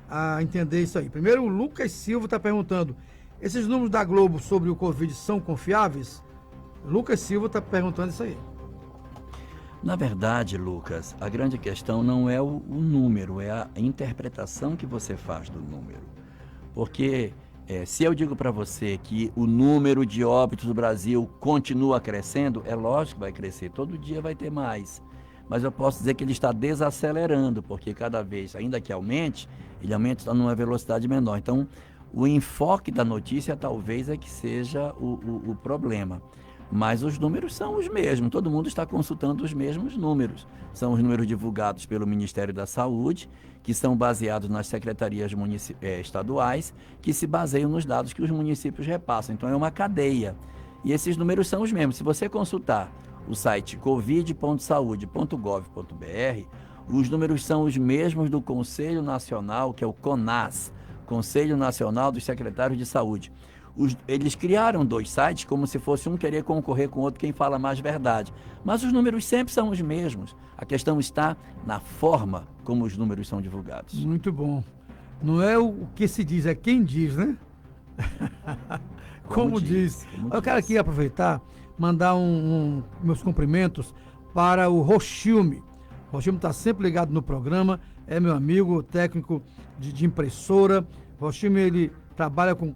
a entender isso aí. Primeiro, o Lucas Silva está perguntando, esses números da Globo sobre o Covid são confiáveis? Lucas Silva está perguntando isso aí. Na verdade, Lucas, a grande questão não é o número, é a interpretação que você faz do número. Porque se eu digo para você que o número de óbitos do Brasil continua crescendo, é lógico que vai crescer, todo dia vai ter mais. Mas eu posso dizer que ele está desacelerando, porque cada vez, ainda que aumente, ele aumenta numa velocidade menor. Então, o enfoque da notícia talvez é que seja o problema. Mas os números são os mesmos, todo mundo está consultando os mesmos números. São os números divulgados pelo Ministério da Saúde, que são baseados nas secretarias estaduais, que se baseiam nos dados que os municípios repassam. Então é uma cadeia. E esses números são os mesmos. Se você consultar o site covid.saude.gov.br, os números são os mesmos do Conselho Nacional, que é o CONAS, Conselho Nacional dos Secretários de Saúde. Eles criaram 2 sites como se fosse um querer concorrer com o outro, quem fala mais verdade. Mas os números sempre são os mesmos. A questão está na forma como os números são divulgados. Muito bom. Não é o que se diz, é quem diz, né? Como diz. Eu quero aqui aproveitar, mandar meus cumprimentos para o Rochilme. O Rochilme está sempre ligado no programa, é meu amigo, técnico de impressora. O Rochilme, ele trabalha com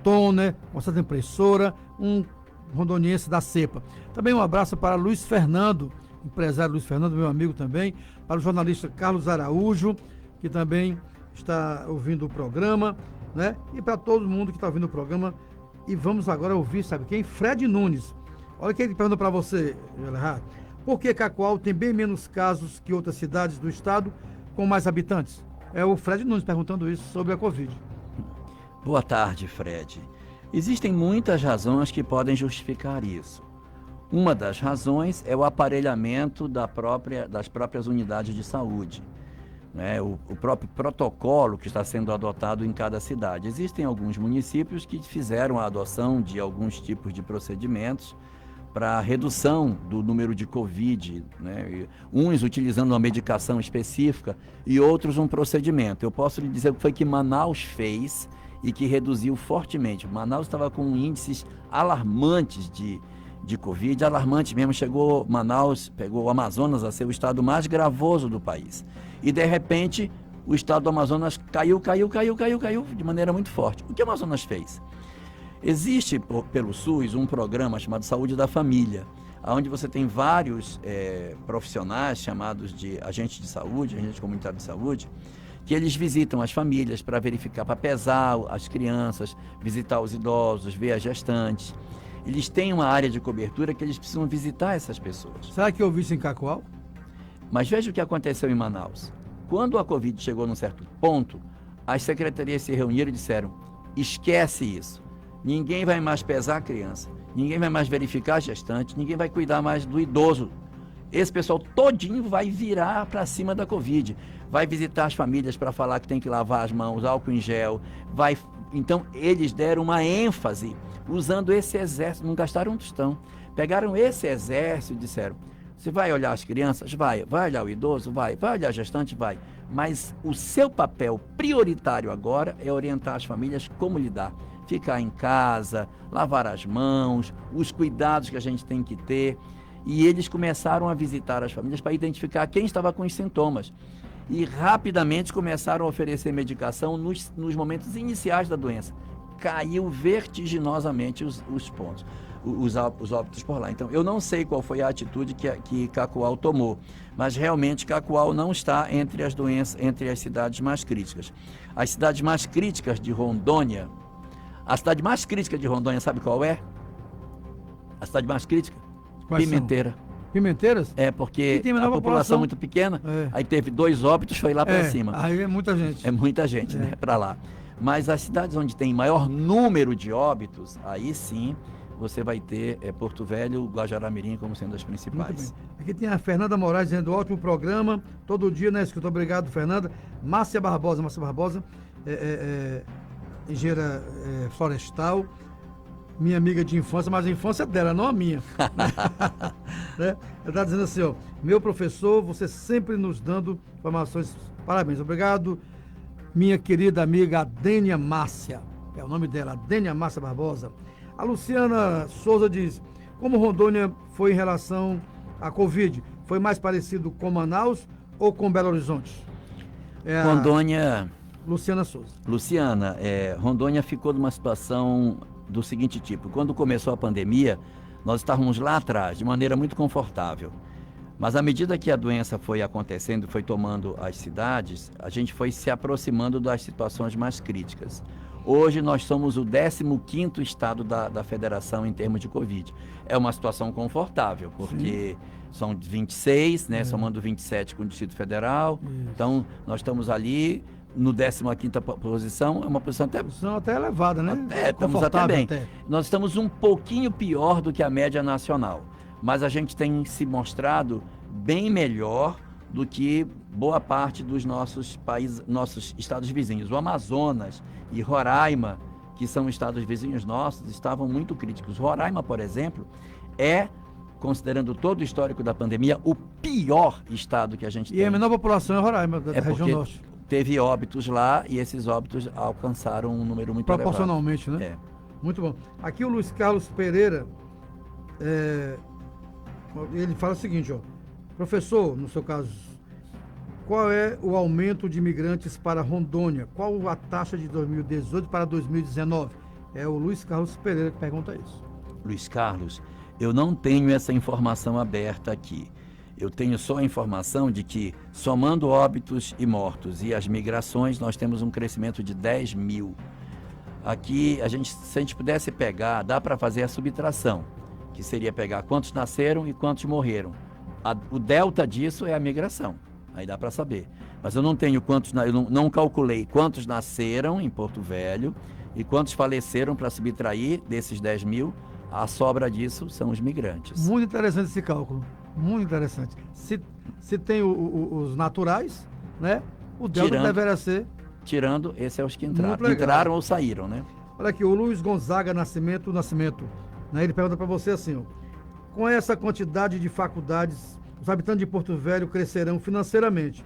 toner, com essa impressora, um rondoniense da CEPA. Também um abraço para Luiz Fernando, empresário Luiz Fernando, meu amigo também, para o jornalista Carlos Araújo, que também está ouvindo o programa, né? E para todo mundo que está ouvindo o programa. E vamos agora ouvir, sabe quem? Fred Nunes. Olha quem pergunta para você, Gerard. Por que Cacoal tem bem menos casos que outras cidades do estado com mais habitantes? É o Fred Nunes perguntando isso sobre a Covid. Boa tarde, Fred. Existem muitas razões que podem justificar isso. Uma das razões é o aparelhamento das próprias unidades de saúde, né? O próprio protocolo que está sendo adotado em cada cidade. Existem alguns municípios que fizeram a adoção de alguns tipos de procedimentos para redução do número de Covid, né? Uns utilizando uma medicação específica e outros um procedimento. Eu posso lhe dizer o que foi que Manaus fez e que reduziu fortemente. Manaus estava com índices alarmantes de Covid, alarmantes mesmo. Manaus pegou o Amazonas a ser o estado mais gravoso do país. E, de repente, o estado do Amazonas caiu de maneira muito forte. O que o Amazonas fez? Existe, pelo SUS, um programa chamado Saúde da Família, onde você tem vários profissionais chamados de agentes de saúde, agentes comunitários de saúde, que eles visitam as famílias para verificar, para pesar as crianças, visitar os idosos, ver as gestantes. Eles têm uma área de cobertura que eles precisam visitar essas pessoas. Será que eu vi isso em Cacoal? Mas veja o que aconteceu em Manaus. Quando a Covid chegou num certo ponto, as secretarias se reuniram e disseram, esquece isso. Ninguém vai mais pesar a criança, ninguém vai mais verificar a gestante, ninguém vai cuidar mais do idoso. Esse pessoal todinho vai virar para cima da Covid, vai visitar as famílias para falar que tem que lavar as mãos, álcool em gel, Então, eles deram uma ênfase usando esse exército, não gastaram um tostão. Pegaram esse exército e disseram, você vai olhar as crianças? Vai olhar o idoso? Vai olhar a gestante? Vai. Mas o seu papel prioritário agora é orientar as famílias como lidar. Ficar em casa, lavar as mãos, os cuidados que a gente tem que ter. E eles começaram a visitar as famílias para identificar quem estava com os sintomas. E rapidamente começaram a oferecer medicação nos momentos iniciais da doença. Caiu vertiginosamente os pontos, os óbitos por lá. Então, eu não sei qual foi a atitude que Cacoal tomou, mas realmente Cacoal não está entre as doenças, entre as cidades mais críticas. As cidades mais críticas de Rondônia, a cidade mais crítica de Rondônia, sabe qual é? A cidade mais crítica? Quais Pimenteira. São? Pimenteiras? É, porque a população muito pequena, aí teve 2 óbitos, foi lá para cima. Aí é muita gente. É muita gente, né, para lá. Mas as cidades onde tem maior número de óbitos, aí sim você vai ter Porto Velho, Guajará-Mirim como sendo as principais. Aqui tem a Fernanda Moraes dizendo, ótimo programa, todo dia, né, escuta, obrigado, Fernanda. Márcia Barbosa, engenheira florestal, minha amiga de infância, mas a infância é dela, não a minha. Né? Ela está dizendo assim, ó, meu professor, você sempre nos dando informações, parabéns, obrigado, minha querida amiga Adênia Márcia, é o nome dela, Adênia Márcia Barbosa. A Luciana Souza diz, como Rondônia foi em relação à Covid? Foi mais parecido com Manaus ou com Belo Horizonte? Rondônia... Luciana Souza. Luciana, Rondônia ficou numa situação do seguinte tipo, quando começou a pandemia, nós estávamos lá atrás, de maneira muito confortável. Mas à medida que a doença foi acontecendo, foi tomando as cidades, a gente foi se aproximando das situações mais críticas. Hoje nós somos o 15º estado da federação em termos de Covid. É uma situação confortável, porque são 26, né, somando 27 com o Distrito Federal. Então nós estamos ali no 15ª posição, é uma posição até elevada, né? Estamos até bem. Nós estamos um pouquinho pior do que a média nacional, mas a gente tem se mostrado bem melhor do que boa parte dos nossos estados vizinhos. O Amazonas e Roraima, que são estados vizinhos nossos, estavam muito críticos. Roraima, por exemplo, considerando todo o histórico da pandemia, o pior estado que a gente tem. E a menor população é Roraima, da região norte. Teve óbitos lá e esses óbitos alcançaram um número muito elevado. Proporcionalmente, né? Muito bom. Aqui o Luiz Carlos Pereira, ele fala o seguinte, ó, professor, no seu caso, qual é o aumento de imigrantes para Rondônia? Qual a taxa de 2018 para 2019? É o Luiz Carlos Pereira que pergunta isso. Luiz Carlos, eu não tenho essa informação aberta aqui. Eu tenho só a informação de que, somando óbitos e mortos e as migrações, nós temos um crescimento de 10 mil. Aqui, se a gente pudesse pegar, dá para fazer a subtração, que seria pegar quantos nasceram e quantos morreram. O delta disso é a migração, aí dá para saber. Mas eu não tenho eu não calculei quantos nasceram em Porto Velho e quantos faleceram para subtrair desses 10 mil. A sobra disso são os migrantes. Muito interessante esse cálculo. Muito interessante. Se tem os naturais, né? O delta deveria ser... Tirando, esses são os que entraram ou saíram, né? Olha aqui, o Luiz Gonzaga Nascimento, né? Ele pergunta para você assim, ó, com essa quantidade de faculdades, os habitantes de Porto Velho crescerão financeiramente.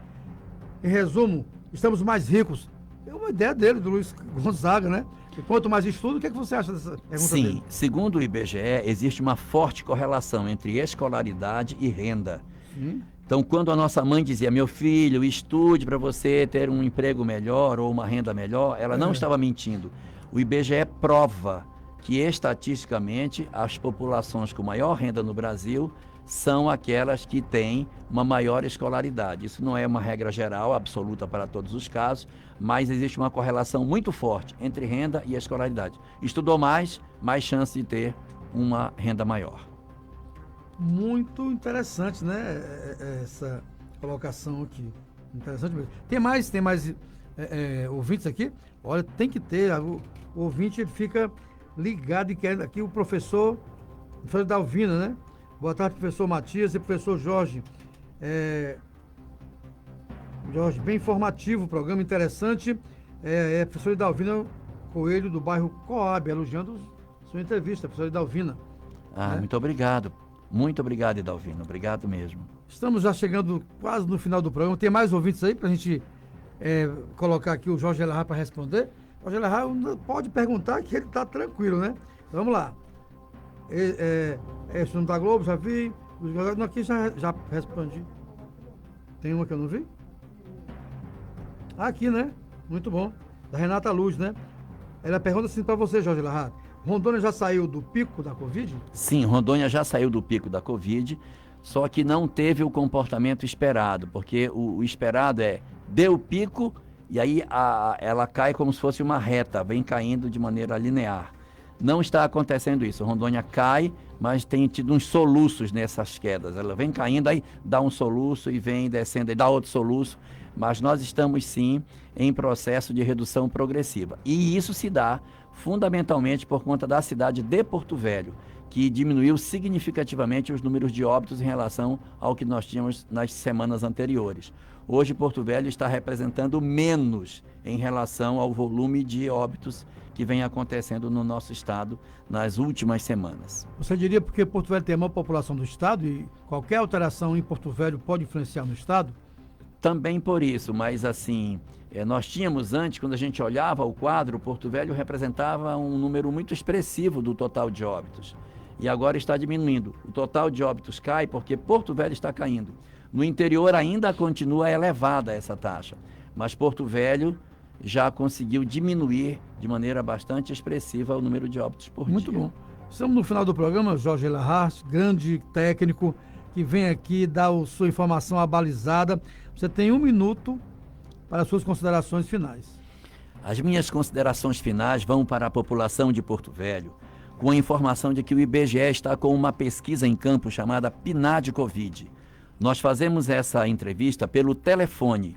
Em resumo, estamos mais ricos. É uma ideia dele, do Luiz Gonzaga, né? E quanto mais estudo, o que você acha dessa pergunta Sim, dele? Segundo o IBGE, existe uma forte correlação entre escolaridade e renda. Então, quando a nossa mãe dizia, meu filho, estude para você ter um emprego melhor ou uma renda melhor, ela não estava mentindo. O IBGE prova que, estatisticamente, as populações com maior renda no Brasil são aquelas que têm uma maior escolaridade. Isso não é uma regra geral, absoluta para todos os casos, mas existe uma correlação muito forte entre renda e escolaridade. Estudou mais chance de ter uma renda maior. Muito interessante, né? Essa colocação aqui. Interessante mesmo. Tem mais ouvintes aqui? Olha, tem que ter. O ouvinte ele fica ligado e quer. Aqui o professor Dalvina, né? Boa tarde, professor Matias e professor Jorge. Jorge, bem informativo, programa interessante. Professor Dalvina Coelho, do bairro Coab, elogiando sua entrevista, professor Dalvina. Muito obrigado. Muito obrigado, Idalvino. Obrigado mesmo. Estamos já chegando quase no final do programa. Tem mais ouvintes aí para a gente colocar aqui o Jorge Elahá para responder? Jorge Elahá pode perguntar que ele está tranquilo, né? Vamos lá. Esse nome da Globo, já vi. Aqui já respondi. Tem uma que eu não vi? Aqui, né? Muito bom. Da Renata Luz, né? Ela pergunta assim para você, Jorge Elahá. Rondônia já saiu do pico da Covid? Sim, Rondônia já saiu do pico da Covid, só que não teve o comportamento esperado, porque o esperado deu o pico e aí ela cai como se fosse uma reta, vem caindo de maneira linear. Não está acontecendo isso. Rondônia cai, mas tem tido uns soluços nessas quedas. Ela vem caindo, aí dá um soluço e vem descendo, e dá outro soluço. Mas nós estamos, sim, em processo de redução progressiva. E isso se dá fundamentalmente por conta da cidade de Porto Velho, que diminuiu significativamente os números de óbitos em relação ao que nós tínhamos nas semanas anteriores. Hoje, Porto Velho está representando menos em relação ao volume de óbitos que vem acontecendo no nosso estado nas últimas semanas. Você diria porque Porto Velho tem a maior população do estado e qualquer alteração em Porto Velho pode influenciar no estado? Também por isso, mas assim, nós tínhamos antes, quando a gente olhava o quadro, Porto Velho representava um número muito expressivo do total de óbitos. E agora está diminuindo. O total de óbitos cai porque Porto Velho está caindo. No interior ainda continua elevada essa taxa, mas Porto Velho já conseguiu diminuir de maneira bastante expressiva o número de óbitos por dia. Muito bom. Estamos no final do programa, Jorge Elahart, grande técnico, que vem aqui dar a sua informação abalizada. Você tem 1 minuto para as suas considerações finais. As minhas considerações finais vão para a população de Porto Velho, com a informação de que o IBGE está com uma pesquisa em campo chamada PNAD Covid. Nós fazemos essa entrevista pelo telefone.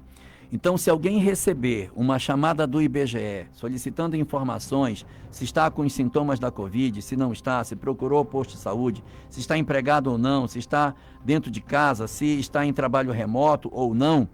Então, se alguém receber uma chamada do IBGE solicitando informações, se está com os sintomas da Covid, se não está, se procurou o posto de saúde, se está empregado ou não, se está dentro de casa, se está em trabalho remoto ou não,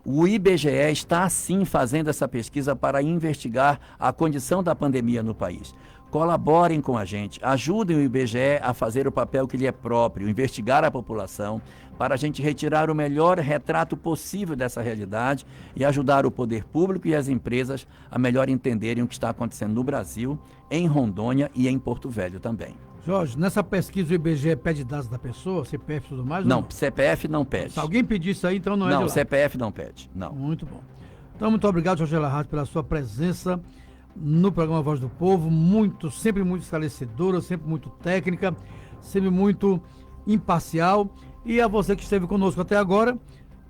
o IBGE está sim fazendo essa pesquisa para investigar a condição da pandemia no país. Colaborem com a gente, ajudem o IBGE a fazer o papel que lhe é próprio, investigar a população, para a gente retirar o melhor retrato possível dessa realidade e ajudar o poder público e as empresas a melhor entenderem o que está acontecendo no Brasil, em Rondônia e em Porto Velho também. Jorge, nessa pesquisa o IBGE pede dados da pessoa, CPF e tudo mais? Não, CPF não pede. Se alguém pedir isso aí, então não é de lá. Não, CPF não pede, não. Muito bom. Então, muito obrigado, Jorge Elahart, pela sua presença no programa Voz do Povo, sempre muito esclarecedora, sempre muito técnica, sempre muito imparcial. E a você que esteve conosco até agora,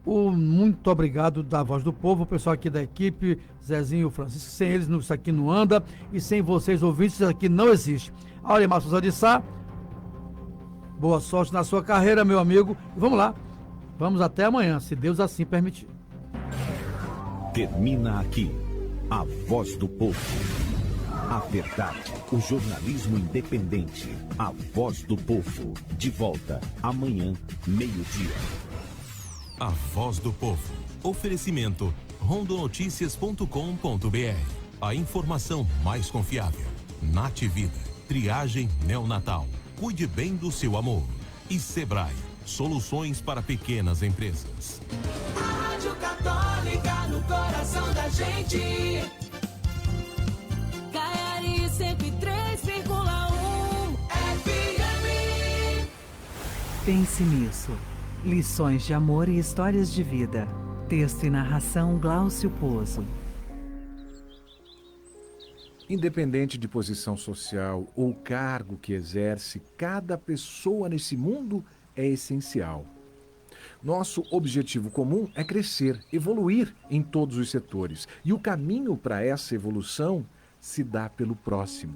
muito obrado da Voz do Povo, o pessoal aqui da equipe, Zezinho e o Francisco. Sem eles isso aqui não anda e sem vocês ouvintes isso aqui não existe. Aurimar Souza de Sá, boa sorte na sua carreira, meu amigo. E vamos lá, vamos até amanhã, se Deus assim permitir. Termina aqui a Voz do Povo. A verdade, o jornalismo independente. A Voz do Povo. De volta amanhã, meio-dia. A Voz do Povo. Oferecimento rondonoticias.com.br. A informação mais confiável. Nativida. Triagem neonatal. Cuide bem do seu amor. E Sebrae. Soluções para pequenas empresas. Rádio Católica no coração da gente. KR 103,1 FM. Pense nisso. Lições de amor e histórias de vida. Texto e narração Glaucio Pozo. Independente de posição social ou cargo que exerce, cada pessoa nesse mundo é essencial. Nosso objetivo comum é crescer, evoluir em todos os setores. E o caminho para essa evolução se dá pelo próximo,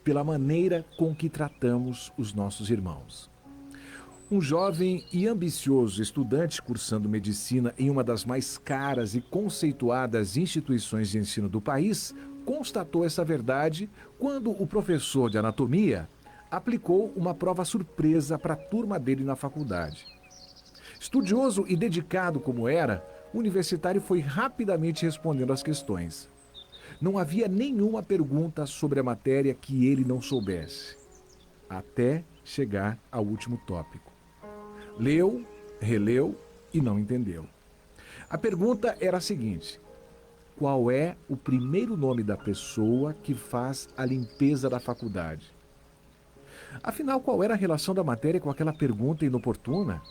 pela maneira com que tratamos os nossos irmãos. Um jovem e ambicioso estudante cursando medicina em uma das mais caras e conceituadas instituições de ensino do país constatou essa verdade quando o professor de anatomia aplicou uma prova surpresa para a turma dele na faculdade. Estudioso e dedicado como era, o universitário foi rapidamente respondendo às questões. Não havia nenhuma pergunta sobre a matéria que ele não soubesse, até chegar ao último tópico. Leu, releu e não entendeu. A pergunta era a seguinte: qual é o primeiro nome da pessoa que faz a limpeza da faculdade? Afinal, qual era a relação da matéria com aquela pergunta inoportuna?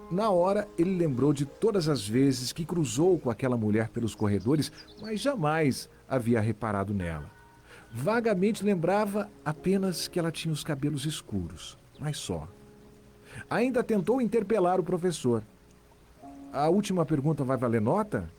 Na hora, ele lembrou de todas as vezes que cruzou com aquela mulher pelos corredores, mas jamais havia reparado nela. Vagamente lembrava apenas que ela tinha os cabelos escuros, mas só. Ainda tentou interpelar o professor. A última pergunta vai valer nota?